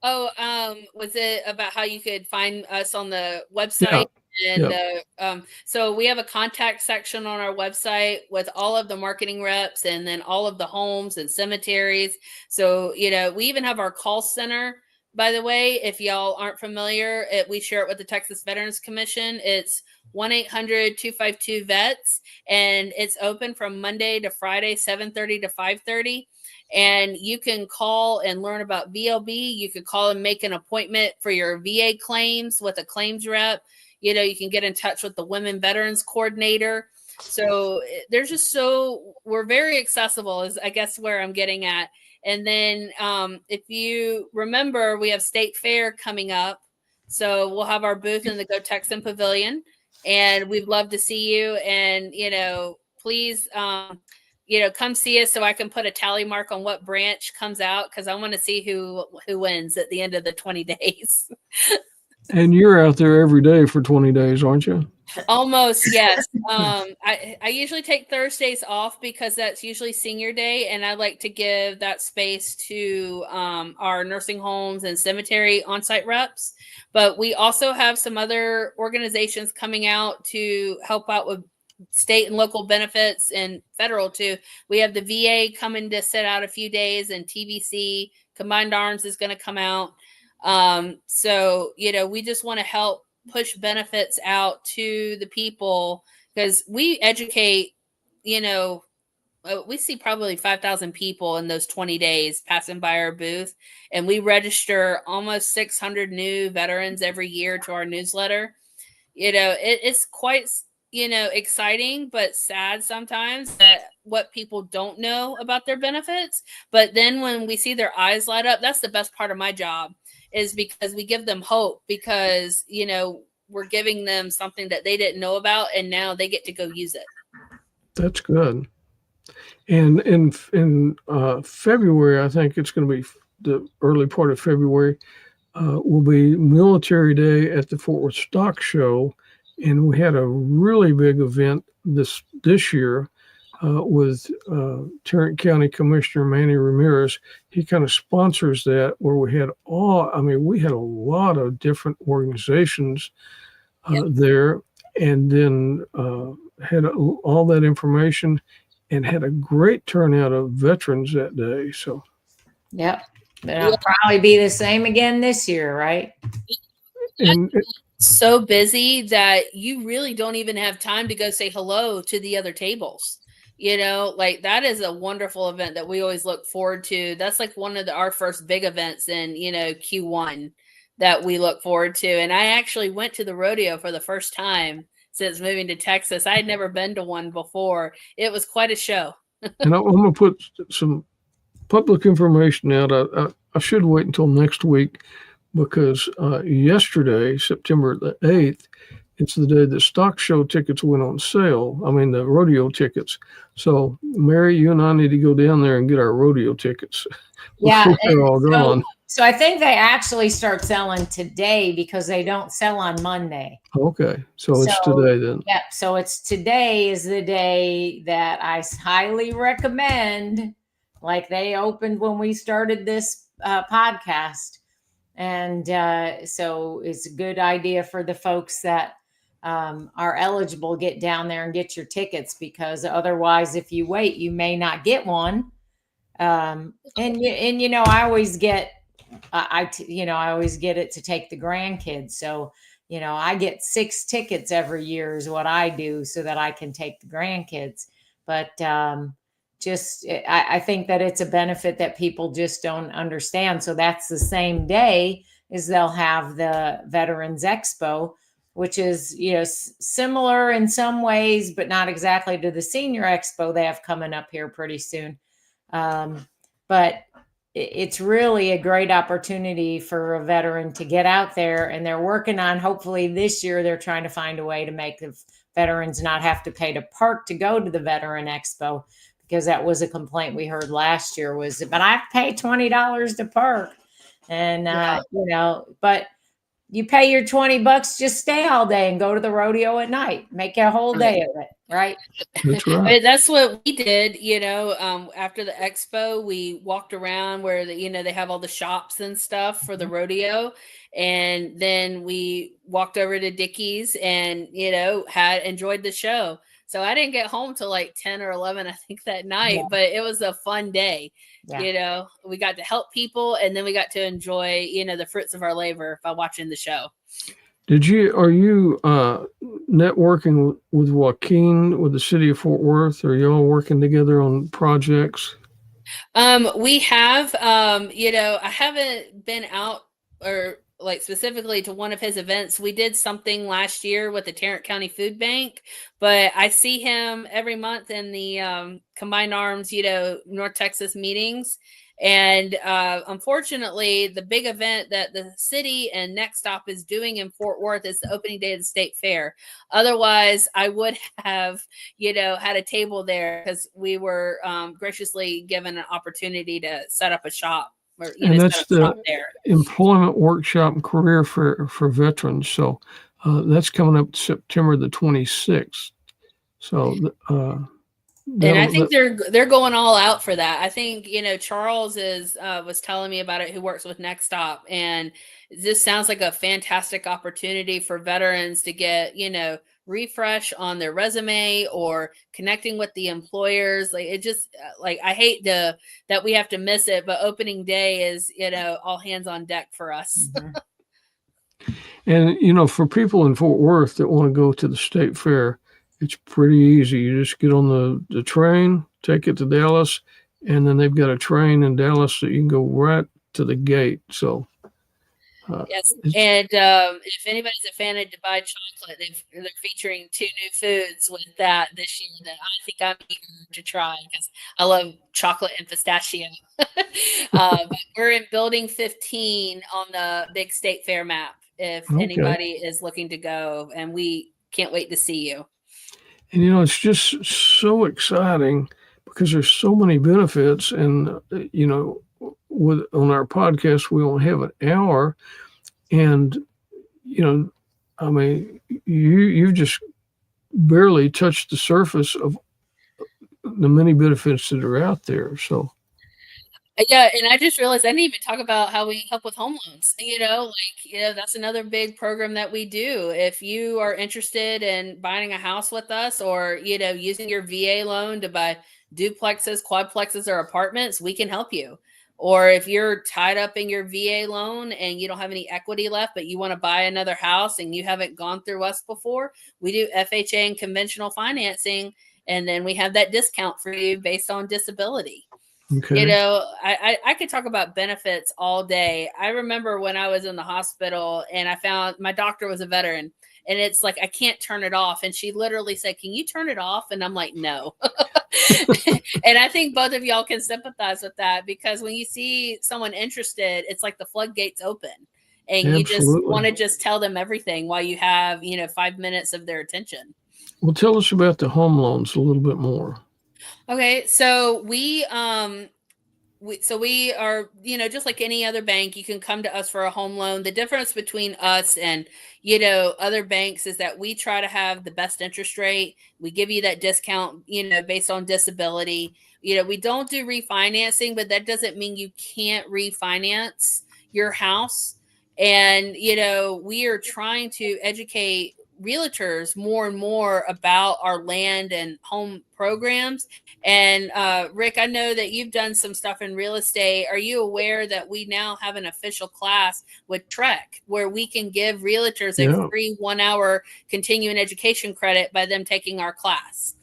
Was it about how you could find us on the website? Yeah. And so we have a contact section on our website with all of the marketing reps and then all of the homes and cemeteries. So, we even have our call center, by the way, if y'all aren't familiar, we share it with the Texas Veterans Commission. It's 1-800-252-VETS, and it's open from Monday to Friday, 7:30 to 5:30. And you can call and learn about VLB. You could call and make an appointment for your VA claims with a claims rep. You can get in touch with the Women Veterans Coordinator. So we're very accessible is I guess where I'm getting at. And then if you remember, we have State Fair coming up. So we'll have our booth in the Go Texan Pavilion, and we'd love to see you. And, please, come see us so I can put a tally mark on what branch comes out, because I want to see who wins at the end of the 20 days. And you're out there every day for 20 days, aren't you? Almost, yes. I usually take Thursdays off because that's usually senior day, and I like to give that space to our nursing homes and cemetery on-site reps. But we also have some other organizations coming out to help out with state and local benefits, and federal too. We have the VA coming to sit out a few days, and TVC Combined Arms is going to come out. So, we just want to help push benefits out to the people, because we educate, we see probably 5,000 people in those 20 days passing by our booth, and we register almost 600 new veterans every year to our newsletter. It's quite, exciting, but sad sometimes that what people don't know about their benefits. But then when we see their eyes light up, that's the best part of my job, is because we give them hope, because, we're giving them something that they didn't know about, and now they get to go use it. That's good. And in February, I think it's going to be the early part of February, will be Military Day at the Fort Worth Stock Show. And we had a really big event this year with Tarrant County Commissioner Mallory Morris. He kind of sponsors that, where we had a lot of different organizations there, and then had all that information, and had a great turnout of veterans that day. So, yep, but I'll probably be the same again this year, right? And so busy that you really don't even have time to go say hello to the other tables. That is a wonderful event that we always look forward to. That's like one of our first big events in, Q1 that we look forward to. And I actually went to the rodeo for the first time since moving to Texas. I had never been to one before. It was quite a show. And I'm going to put some public information out. I should wait until next week, because yesterday, September the 8th, it's the day that stock show tickets went on sale. I mean, the rodeo tickets. So, Mary, you and I need to go down there and get our rodeo tickets. Yeah, they're all gone. So I think they actually start selling today, because they don't sell on Monday. Okay, so it's today then. Yep. So today is the day that I highly recommend. Like, they opened when we started this podcast. And so it's a good idea for the folks that are eligible, get down there and get your tickets, because otherwise, if you wait, you may not get one. I always get, I always get it to take the grandkids. So, I get 6 tickets every year is what I do, so that I can take the grandkids. But I think that it's a benefit that people just don't understand. So that's the same day as they'll have the Veterans Expo. which is, similar in some ways, but not exactly to the senior expo they have coming up here pretty soon. But it's really a great opportunity for a veteran to get out there, and they're working on, hopefully this year, they're trying to find a way to make the veterans not have to pay to park to go to the Veteran Expo, because that was a complaint we heard last year was, but I pay $20 to park. And, but you pay your $20, just stay all day and go to the rodeo at night, make a whole day of it. Right. That's right. That's what we did, after the expo, we walked around where they have all the shops and stuff for the rodeo. And then we walked over to Dickie's and, had enjoyed the show. So I didn't get home till like 10 or 11, I think, that night, but it was a fun day. Yeah. We got to help people, and then we got to enjoy, the fruits of our labor by watching the show. Are you networking with Joaquin with the city of Fort Worth? Are y'all working together on projects? We have, I haven't been out or like specifically to one of his events. We did something last year with the Tarrant County Food Bank, but I see him every month in the Combined Arms, North Texas meetings. And unfortunately, the big event that the city and Next Stop is doing in Fort Worth is the opening day of the state fair. Otherwise, I would have, had a table there, because we were graciously given an opportunity to set up a shop. And that's the employment workshop and career for veterans. So that's coming up September the 26th. So and I think they're going all out for that. I think, Charles was telling me about it, who works with Next Stop, and this sounds like a fantastic opportunity for veterans to get, refresh on their resume or connecting with the employers. Like, it just I hate that we have to miss it, but opening day is, all hands on deck for us. Mm-hmm. And, for people in Fort Worth that want to go to the state fair, it's pretty easy. You just get on the train, take it to Dallas, and then they've got a train in Dallas that you can go right to the gate. So yes, and if anybody's a fan of Dubai chocolate, they're featuring 2 new foods with that this year that I think I'm eager to try, because I love chocolate and pistachio. But we're in Building 15 on the big state fair map if anybody is looking to go, and we can't wait to see you. And, it's just so exciting because there's so many benefits. And, on our podcast, we only have an hour. And, you just barely touched the surface of the many benefits that are out there. So. Yeah, and I just realized I didn't even talk about how we help with home loans. That's another big program that we do. If you are interested in buying a house with us, or, using your VA loan to buy duplexes, quadplexes, or apartments, we can help you. Or if you're tied up in your VA loan and you don't have any equity left, but you want to buy another house and you haven't gone through us before, we do FHA and conventional financing, and then we have that discount for you based on disability. Okay. I could talk about benefits all day. I remember when I was in the hospital and I found my doctor was a veteran, and it's like, I can't turn it off. And she literally said, "Can you turn it off?" And I'm like, "No." And I think both of y'all can sympathize with that, because when you see someone interested, it's like the floodgates open, and you just want to just tell them everything while you have, 5 minutes of their attention. Well, tell us about the home loans a little bit more. Okay, so we are, just like any other bank, you can come to us for a home loan. The difference between us and, other banks is that we try to have the best interest rate. We give you that discount, based on disability. We don't do refinancing, but that doesn't mean you can't refinance your house. And, we are trying to educate realtors more and more about our land and home programs. And Rick, I know that you've done some stuff in real estate. Are you aware that we now have an official class with Trek where we can give realtors a free 1-hour continuing education credit by them taking our class?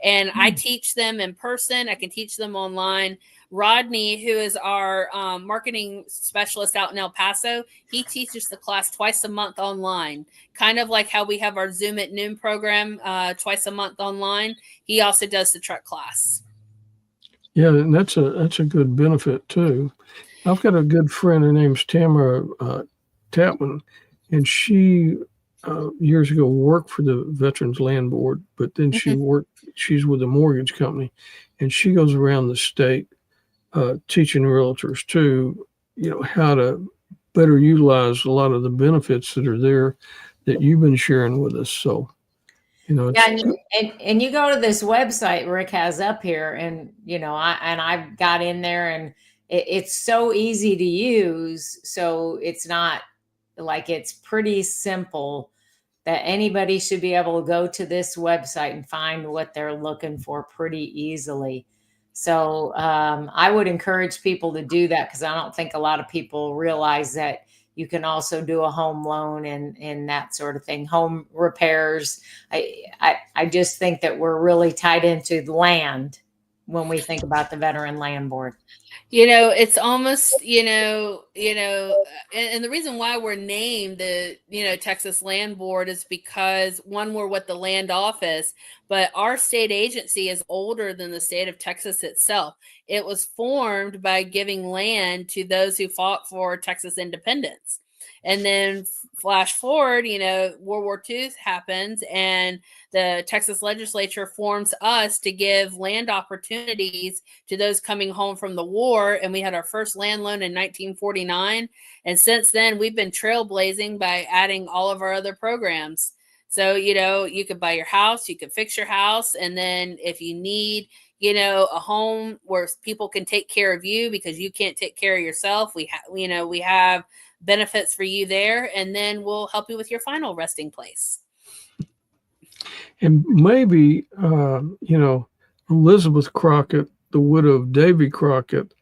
And I teach them in person. I can teach them online. Rodney, who is our marketing specialist out in El Paso, he teaches the class twice a month online, kind of like how we have our Zoom at Noon program twice a month online. He also does the truck class. Yeah, and that's a good benefit too. I've got a good friend. Her name's Tamara Tapman, and she years ago worked for the Veterans Land Board, but then she's with a mortgage company, and she goes around the state teaching realtors too, how to better utilize a lot of the benefits that are there that you've been sharing with us. So, yeah, and you go to this website Rick has up here, and I've got in there, and it's so easy to use. So it's not like, it's pretty simple that anybody should be able to go to this website and find what they're looking for pretty easily. So I would encourage people to do that, because I don't think a lot of people realize that you can also do a home loan and that sort of thing, home repairs. I just think that we're really tied into land when we think about the Veteran Land Board. It's almost, and the reason why we're named the, Texas Land Board is because, one, we're with the land office, but our state agency is older than the state of Texas itself. It was formed by giving land to those who fought for Texas independence. And then flash forward, World War II happens, and the Texas legislature forms us to give land opportunities to those coming home from the war. And we had our first land loan in 1949. And since then, we've been trailblazing by adding all of our other programs. So, you could buy your house, you could fix your house. And then if you need, a home where people can take care of you because you can't take care of yourself, we have benefits for you there, and then we'll help you with your final resting place. And maybe, Elizabeth Crockett, the widow of Davy Crockett,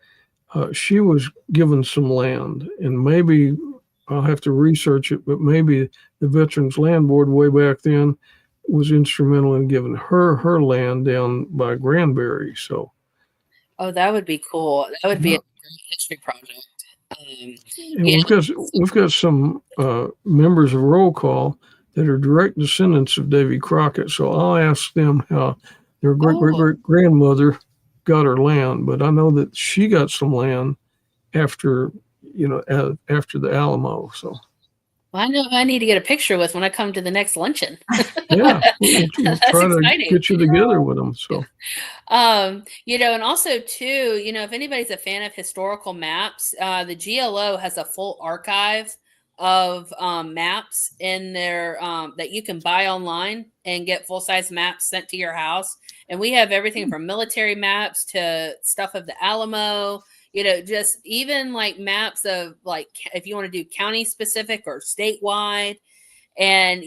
she was given some land, and maybe I'll have to research it, but maybe the Veterans Land Board way back then was instrumental in giving her land down by Granbury. So, oh, that would be cool. That would be a great history project. We've got some members of Roll Call that are direct descendants of Davy Crockett, so I'll ask them how their great grandmother got her land. But I know that she got some land after the Alamo. So, well, I know who I need to get a picture with when I come to the next luncheon. Yeah, we'll try to get you together with them. So, and also too, if anybody's a fan of historical maps, the GLO has a full archive of maps in there that you can buy online and get full-size maps sent to your house. And we have everything from military maps to stuff of the Alamo, just even like maps of, like, if you want to do county specific or statewide. And,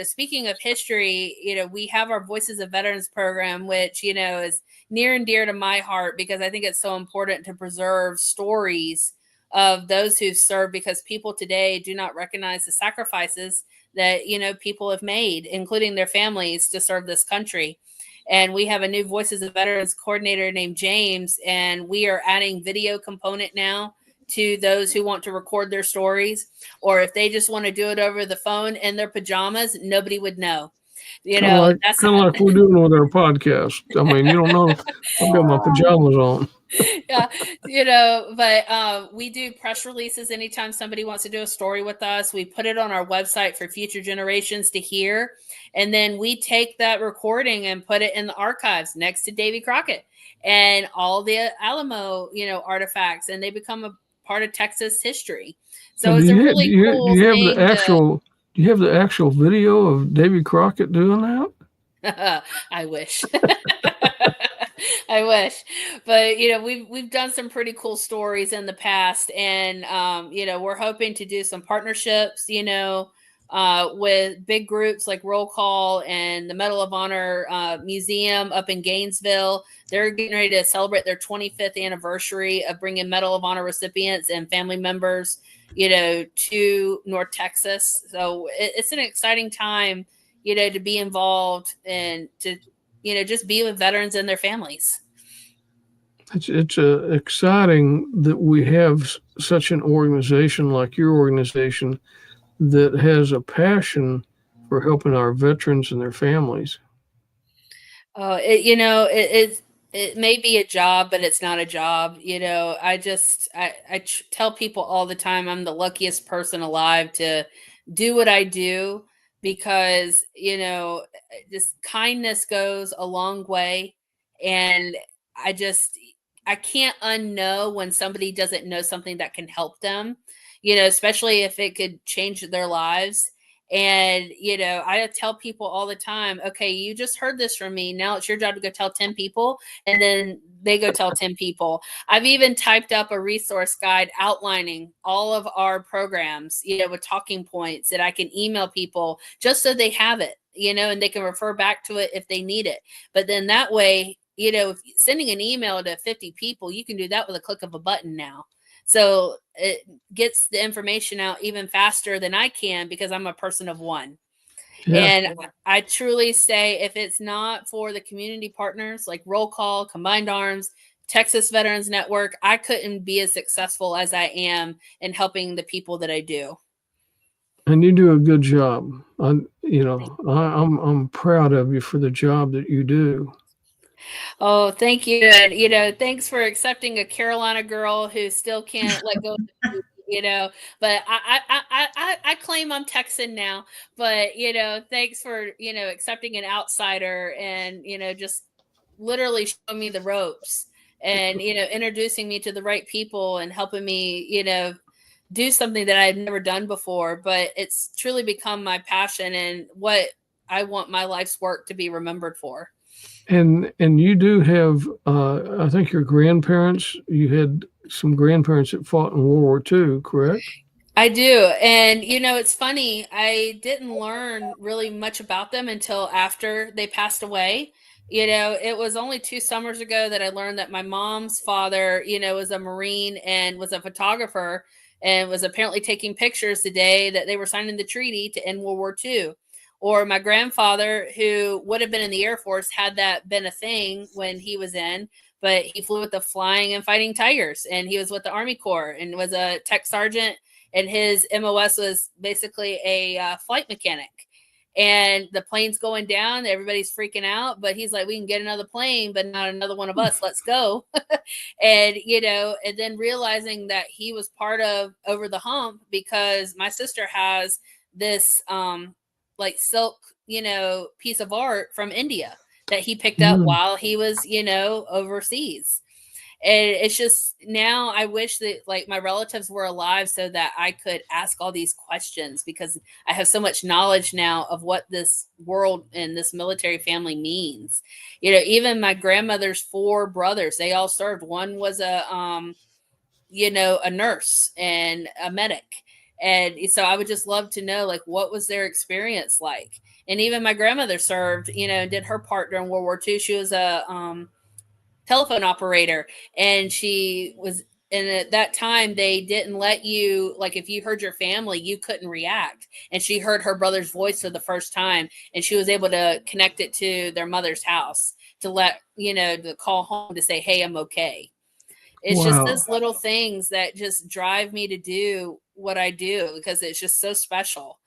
speaking of history, we have our Voices of Veterans program, which, is near and dear to my heart, because I think it's so important to preserve stories of those who've served, because people today do not recognize the sacrifices that, people have made, including their families, to serve this country. And we have a new Voices of Veterans coordinator named James, and we are adding video component now to those who want to record their stories, or if they just want to do it over the phone in their pajamas, nobody would know. That's kind of like we're doing with our podcast. I mean, you don't know, I've got my pajamas on. Yeah, but we do press releases anytime somebody wants to do a story with us. We put it on our website for future generations to hear. And then we take that recording and put it in the archives next to Davy Crockett and all the Alamo, artifacts, and they become a part of Texas history. So it's a really cool thing. Do you have the actual video of Davy Crockett doing that? I wish. I wish, but we've done some pretty cool stories in the past, and we're hoping to do some partnerships, with big groups like Roll Call and the Medal of Honor Museum up in Gainesville. They're getting ready to celebrate their 25th anniversary of bringing Medal of Honor recipients and family members, to North Texas. So it's an exciting time, to be involved and to, just be with veterans and their families. It's exciting that we have such an organization like your organization that has a passion for helping our veterans and their families. It may be a job, but it's not a job. Tell people all the time I'm the luckiest person alive to do what I do because, just kindness goes a long way. And I just, I can't unknow when somebody doesn't know something that can help them, especially if it could change their lives. And, I tell people all the time, okay, you just heard this from me. Now it's your job to go tell 10 people. And then they go tell 10 people. I've even typed up a resource guide outlining all of our programs, with talking points that I can email people just so they have it, and they can refer back to it if they need it. But then that way, sending an email to 50 people, you can do that with a click of a button now. So it gets the information out even faster than I can because I'm a person of one. Yeah. And I truly say if it's not for the community partners like Roll Call, Combined Arms, Texas Veterans Network, I couldn't be as successful as I am in helping the people that I do. And you do a good job. I'm proud of you for the job that you do. Oh, thank you. And, thanks for accepting a Carolina girl who still can't let go of the food, but I claim I'm Texan now, but, thanks for, accepting an outsider and, just literally showing me the ropes and, introducing me to the right people and helping me, do something that I've never done before, but it's truly become my passion and what I want my life's work to be remembered for. And you do have, I think you had some grandparents that fought in World War II, correct? I do. And, it's funny. I didn't learn really much about them until after they passed away. It was only 2 summers ago that I learned that my mom's father, was a Marine and was a photographer and was apparently taking pictures the day that they were signing the treaty to end World War II. Or my grandfather, who would have been in the Air Force had that been a thing when he was in, but he flew with the Flying and Fighting Tigers, and he was with the Army Corps and was a tech sergeant, and his MOS was basically a flight mechanic. And the plane's going down, everybody's freaking out, but he's like, we can get another plane, but not another one of us. Let's go. And, and then realizing that he was part of Over the Hump because my sister has this like silk, piece of art from India that he picked up while he was, overseas. And it's just now I wish that like my relatives were alive so that I could ask all these questions because I have so much knowledge now of what this world and this military family means. Even my grandmother's 4 brothers, they all served. One was a nurse and a medic. And so I would just love to know, like, what was their experience like? And even my grandmother served, did her part during World War II. She was a telephone operator, and and at that time, they didn't let you, like, if you heard your family, you couldn't react. And she heard her brother's voice for the first time, and she was able to connect it to their mother's house to let, to call home to say, hey, I'm okay. It's just those little things that just drive me to do what I do because it's just so special.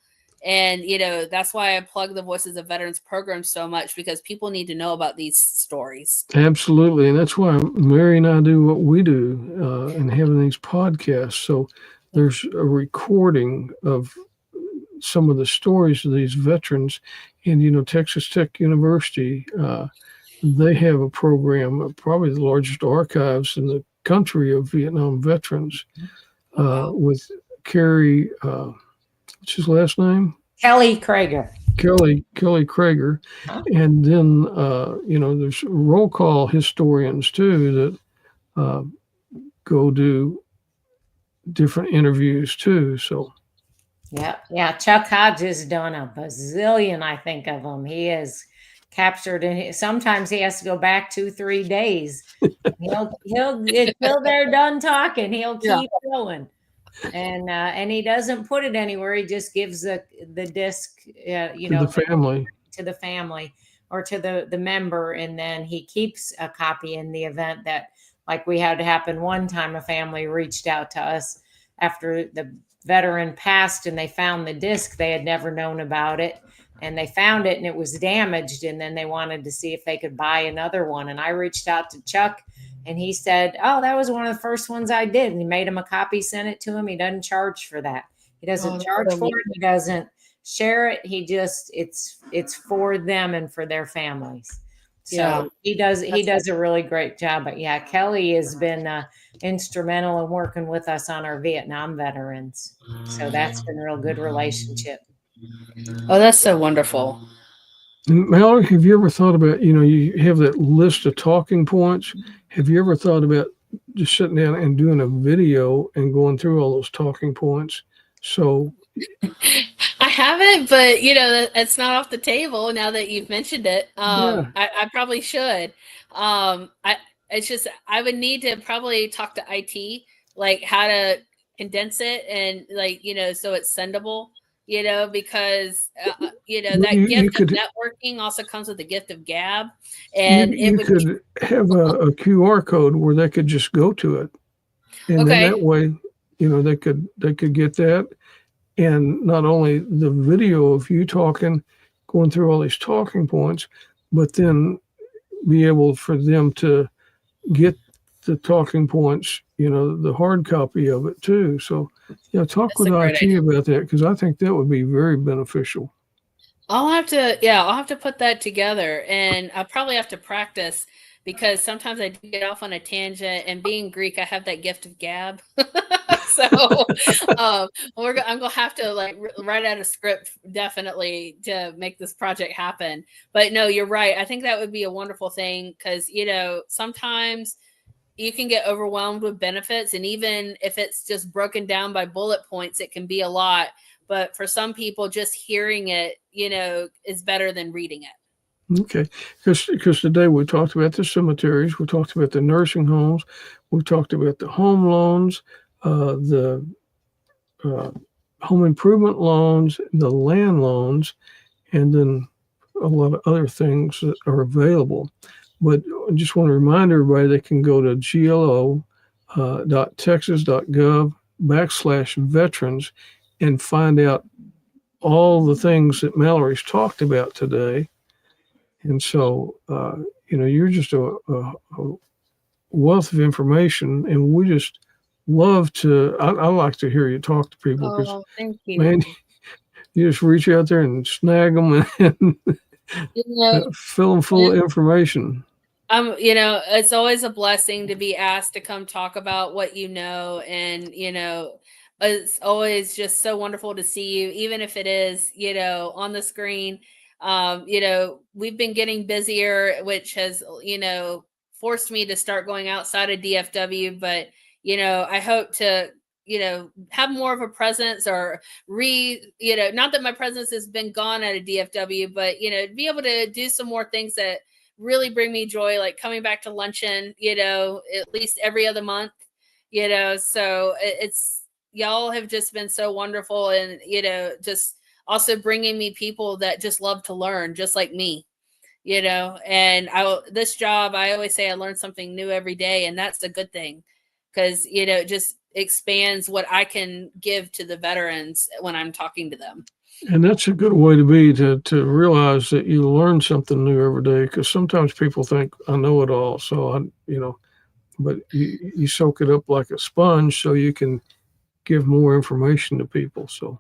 And, that's why I plug the Voices of Veterans program so much because people need to know about these stories. Absolutely. And that's why Mary and I do what we do and having these podcasts. So there's a recording of some of the stories of these veterans. And, Texas Tech University, they have a program, probably the largest archives in the country of Vietnam veterans with Carrie, what's his last name? Kelly Krager. Kelly Krager. And then, there's roll call historians too that go do different interviews too. So. Yeah. Chuck Hodges done a bazillion, I think, of them. He is captured, and sometimes he has to go back 2-3 days. He'll until they're done talking, he'll keep going. And he doesn't put it anywhere. He just gives the disc, to the family or to the member, and then he keeps a copy in the event that, like we had happen one time. A family reached out to us after the veteran passed, and they found the disc. They had never known about it, and they found it and it was damaged, and then they wanted to see if they could buy another one. And I reached out to Chuck, and he said, oh, that was one of the first ones I did. And he made him a copy, sent it to him. He doesn't charge for that. He doesn't charge for it. He doesn't share it. He just, it's for them and for their families. So he does a really great job. But yeah, Kelly has been instrumental in working with us on our Vietnam veterans. So that's been a real good relationship. Oh, that's so wonderful. Mallory, have you ever thought about, you have that list of talking points. Have you ever thought about just sitting down and doing a video and going through all those talking points? So I haven't, but it's not off the table now that you've mentioned it. I probably should. It's just, I would need to probably talk to IT, like how to condense it and so it's sendable, because that gift of networking also comes with the gift of gab, and you could have a QR code where they could just go to it, and then that way, they could get that. And not only the video of you talking, going through all these talking points, but then be able for them to get the talking points, the hard copy of it too. So, talk with IT about that, because I think that would be very beneficial. I'll have to put that together, and I'll probably have to practice, because sometimes I do get off on a tangent, and being Greek, I have that gift of gab. So I'm gonna have to write out a script definitely to make this project happen. But no, you're right. I think that would be a wonderful thing, because sometimes you can get overwhelmed with benefits, and even if it's just broken down by bullet points, it can be a lot. But for some people, just hearing it, is better than reading it. Okay, because today we talked about the cemeteries, we talked about the nursing homes, we talked about the home loans, the home improvement loans, the land loans, and then a lot of other things that are available. But I just want to remind everybody they can go to glo.texas.gov/veterans and find out all the things that Mallory's talked about today. And so, you're just a wealth of information, and we just love to, I like to hear you talk to people, because, thank you. Man, you just reach out there and snag them and fill them full of information. It's always a blessing to be asked to come talk about what and, it's always just so wonderful to see you, even if it is, on the screen. We've been getting busier, which has, forced me to start going outside of DFW, but, I hope to, have more of a presence, or not that my presence has been gone out of DFW, but, be able to do some more things that really bring me joy, like coming back to luncheon, at least every other month, so it's, y'all have just been so wonderful, and, just also bringing me people that just love to learn, just like me, and this job, I always say I learn something new every day, and that's a good thing, because, it just expands what I can give to the veterans when I'm talking to them. And that's a good way to be, to realize that you learn something new every day, because sometimes people think I know it all. So but you soak it up like a sponge so you can give more information to people. So,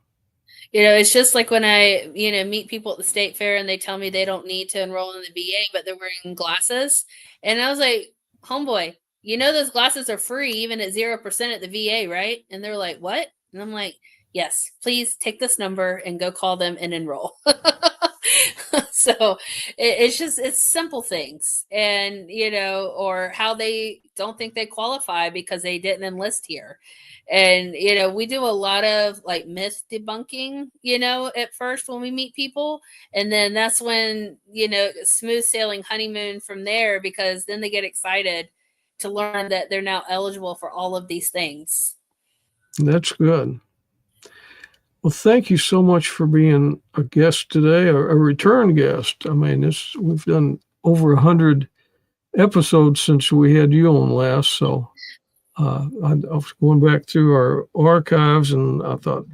it's just like when I, meet people at the state fair, and they tell me they don't need to enroll in the VA, but they're wearing glasses. And I was like, homeboy, those glasses are free, even at 0% at the VA, right? And they're like, what? And I'm like, yes, please take this number and go call them and enroll. So it's simple things, and, or how they don't think they qualify because they didn't enlist here. And, we do a lot of myth debunking, at first when we meet people. And then that's when, smooth sailing honeymoon from there, because then they get excited to learn that they're now eligible for all of these things. That's good. Well, thank you so much for being a guest today, a return guest. I mean, we've done over 100 episodes since we had you on last. So I was going back through our archives, and I thought,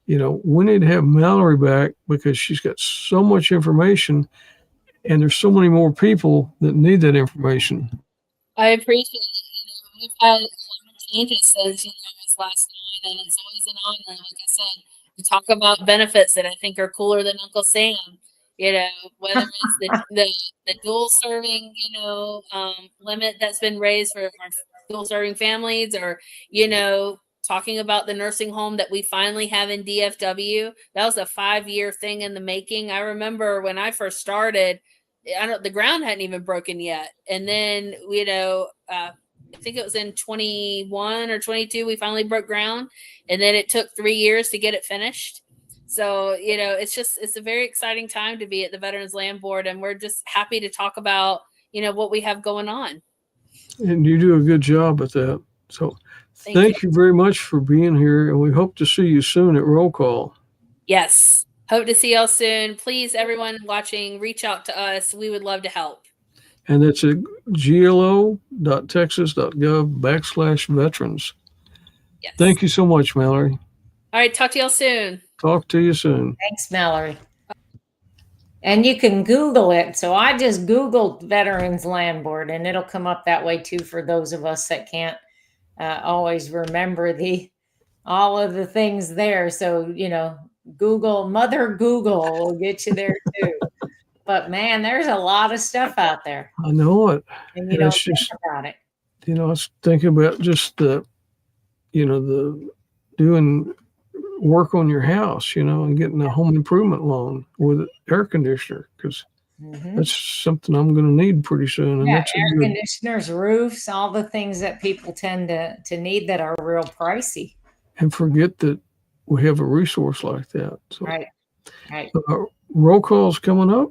we need to have Mallory back because she's got so much information, and there's so many more people that need that information. I appreciate it. We've had a lot of changes since this last night, and it's always an honor. Like I said, to talk about benefits that I think are cooler than Uncle Sam. Whether it's the dual serving, limit that's been raised for our dual serving families, or talking about the nursing home that we finally have in DFW. That was a 5-year thing in the making. I remember when I first started, the ground hadn't even broken yet. And then, I think it was in 21 or 22, we finally broke ground. And then it took 3 years to get it finished. So, it's a very exciting time to be at the Veterans Land Board. And we're just happy to talk about, what we have going on. And you do a good job at that. So thank you very much for being here. And we hope to see you soon at Roll Call. Yes. Hope to see y'all soon. Please, everyone watching, reach out to us. We would love to help. And it's at glo.texas.gov/veterans. Yes. Thank you so much, Mallory. All right. Talk to y'all soon. Talk to you soon. Thanks, Mallory. And you can Google it. So I just Googled Veterans Land Board, and it'll come up that way too for those of us that can't always remember all of the things there. So, Google, Mother Google will get you there too. But man, there's a lot of stuff out there. I know it. And you don't think about it. I was thinking about just the doing work on your house, and getting a home improvement loan with an air conditioner, because that's something I'm going to need pretty soon. And that's air conditioners, roofs, all the things that people tend to need that are real pricey. And forget that we have a resource like that. So, right. Roll call's coming up.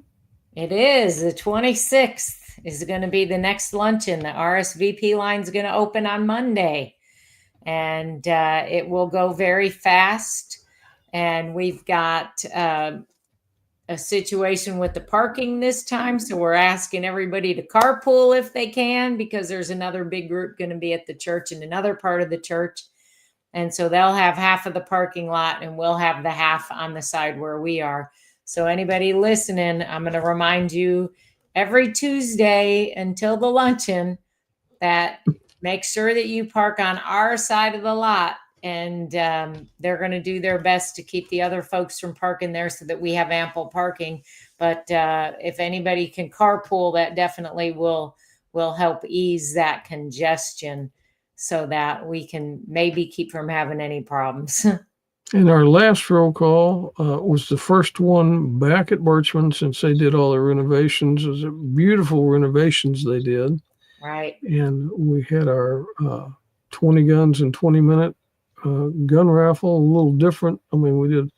It is. The 26th is going to be the next luncheon. The RSVP line is going to open on Monday. And it will go very fast. And we've got a situation with the parking this time. So we're asking everybody to carpool if they can, because there's another big group going to be at the church in another part of the church. And so they'll have half of the parking lot, and we'll have the half on the side where we are. So anybody listening, I'm going to remind you every Tuesday until the luncheon that make sure that you park on our side of the lot, and they're going to do their best to keep the other folks from parking there so that we have ample parking. But if anybody can carpool, that definitely will help ease that congestion so that we can maybe keep from having any problems. And our last roll call was the first one back at Birchman since they did all their renovations. It was beautiful renovations they did. Right. And we had our 20 guns in 20-minute gun raffle, a little different. I mean, we did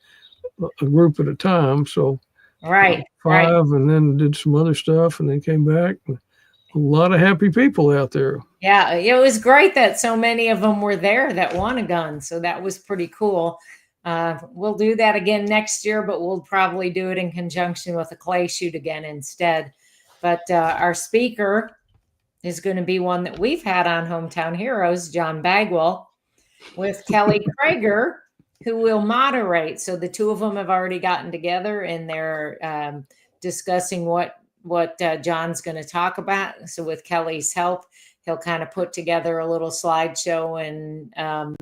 a group at a time. So right, 5 and then did some other stuff and then came back. A lot of happy people out there. Yeah, it was great that so many of them were there that won a gun. So that was pretty cool. We'll do that again next year, but we'll probably do it in conjunction with a clay shoot again instead. But our speaker is going to be one that we've had on Hometown Heroes, John Bagwell, with Kelly Krager, who will moderate. So the two of them have already gotten together, and they're discussing what John's going to talk about. So with Kelly's help, he'll kind of put together a little slideshow and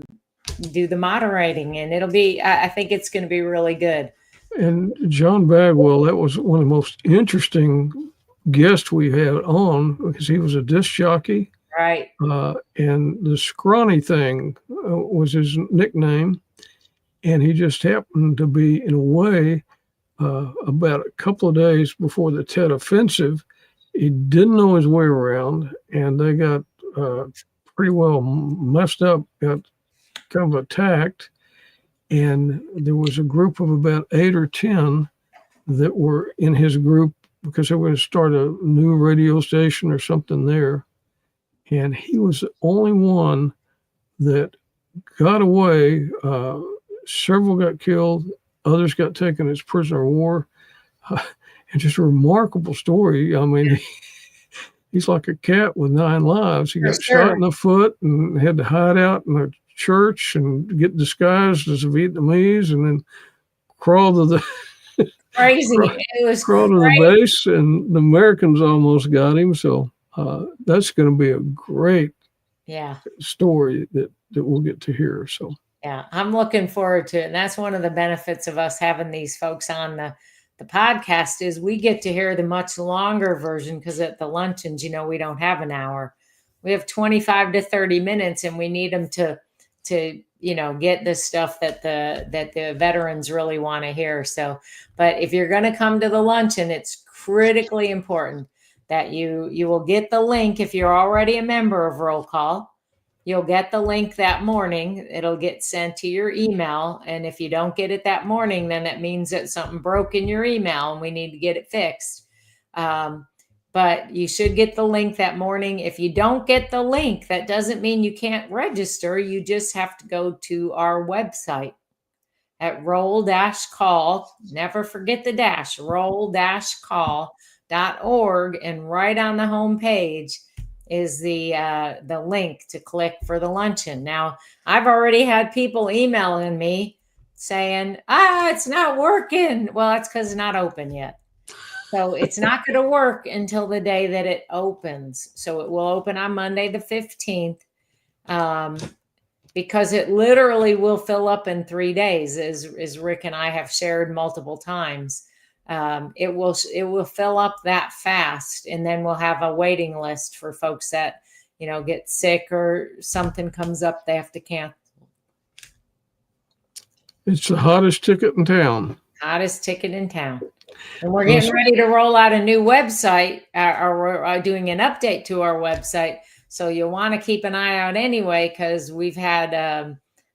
do the moderating, and it'll be, I think it's going to be really good. And John Bagwell, that was one of the most interesting guests we had on, because he was a disc jockey. Right. And the Scrawny Thing was his nickname. And he just happened to be, in a way, about a couple of days before the Tet Offensive. He didn't know his way around, and they got pretty well messed up, got kind of attacked. And there was a group of about 8 or 10 that were in his group because they were going to start a new radio station or something there. And he was the only one that got away. Several got killed. Others got taken as prisoner of war. And just a remarkable story. I mean, he's like a cat with 9 lives. He For got shot sure. in the foot and had to hide out in a church and get disguised as a Vietnamese, and then crawl to the Crazy. crawl, It was crawl to the base, and the Americans almost got him. So that's going to be a great story that we'll get to hear. So yeah, I'm looking forward to it. And that's one of the benefits of us having these folks on the podcast is we get to hear the much longer version, because at the luncheons, we don't have an hour. We have 25 to 30 minutes, and we need them to get the stuff that the veterans really want to hear. So, but if you're going to come to the luncheon, it's critically important that you will get the link. If you're already a member of Roll Call, you'll get the link that morning. It'll get sent to your email. And if you don't get it that morning, then that means that something broke in your email and we need to get it fixed. But you should get the link that morning. If you don't get the link, that doesn't mean you can't register. You just have to go to our website at roll-call. Never forget the dash, roll-call.org. And right on the home page is the link to click for the luncheon. Now, I've already had people emailing me saying, it's not working. Well, that's because it's not open yet. So it's not going to work until the day that it opens. So it will open on Monday, the 15th, because it literally will fill up in 3 days, as Rick and I have shared multiple times. It will fill up that fast, and then we'll have a waiting list for folks that, get sick or something comes up, they have to cancel. It's the hottest ticket in town. Hottest ticket in town. And we're getting ready to roll out a new website, or we're doing an update to our website. So you'll want to keep an eye out anyway, because we've had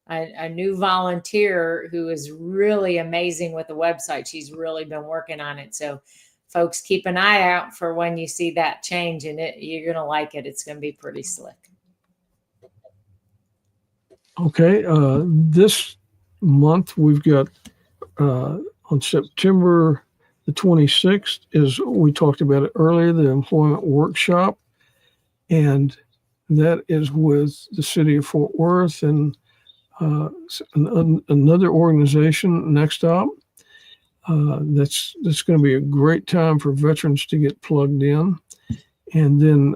a new volunteer who is really amazing with the website. She's really been working on it. So folks, keep an eye out for when you see that change, and you're going to like it. It's going to be pretty slick. Okay. This month we've got on September the 26th, is, we talked about it earlier, the employment workshop. And that is with the city of Fort Worth and another organization, Next Up. That's going to be a great time for veterans to get plugged in. And then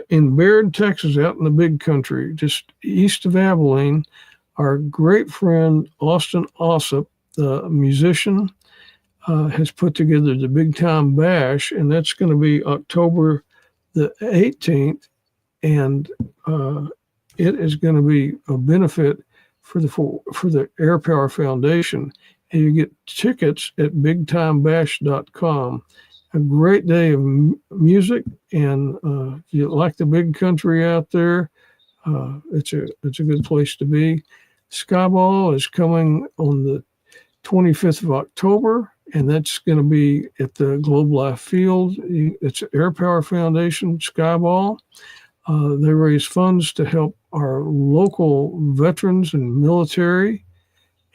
in Baird, Texas, out in the big country, just east of Abilene, our great friend Austin Ossip, the musician, has put together the Big Time Bash, and that's going to be October the 18th. And it is going to be a benefit for the Air Power Foundation. And you get tickets at bigtimebash.com. A great day of music, and if you like the big country out there, it's a good place to be. Skyball is coming on the 25th of October, and that's going to be at the Globe Life Field. It's Air Power Foundation, Skyball. They raise funds to help our local veterans and military,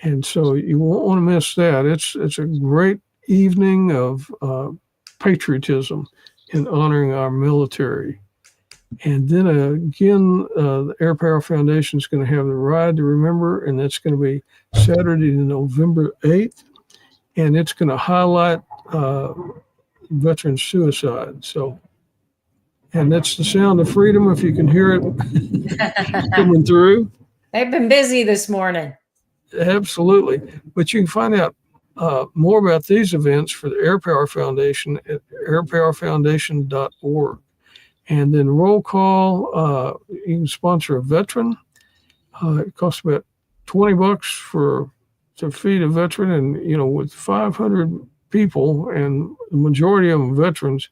and so you won't want to miss that. It's a great evening of patriotism in honoring our military. And then again, the Air Power Foundation is going to have the Ride to Remember, and that's going to be Saturday, November 8th, and it's going to highlight veteran suicide. So, and that's the sound of freedom, if you can hear it coming through. They've been busy this morning. Absolutely. But you can find out more about these events for the Air Power Foundation at airpowerfoundation.org. And then Roll Call, you can sponsor a veteran. It costs about $20 to feed a veteran, and with 500 people, and the majority of them veterans,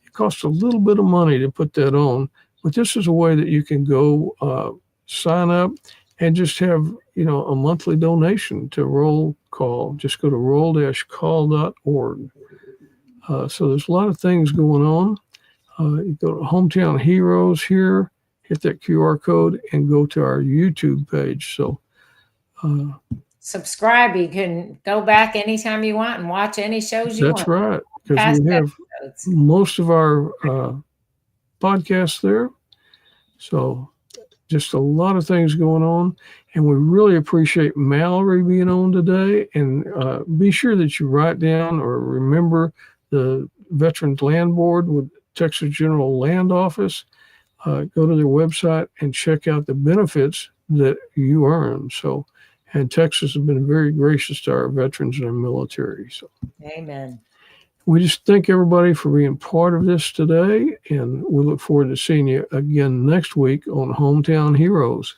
it costs a little bit of money to put that on. But this is a way that you can go sign up and just have a monthly donation to Roll Call. Just go to roll-call.org. So there's a lot of things going on. You go to Hometown Heroes here, hit that QR code, and go to our YouTube page. So subscribe. You can go back anytime you want and watch any shows you want. That's right, because we have most of our podcast there. So just a lot of things going on. And we really appreciate Mallory being on today. And be sure that you write down or remember the Veterans Land Board with Texas General Land Office. Go to their website and check out the benefits that you earn. So, and Texas has been very gracious to our veterans and our military. So, Amen. we just thank everybody for being part of this today, and we look forward to seeing you again next week on Hometown Heroes.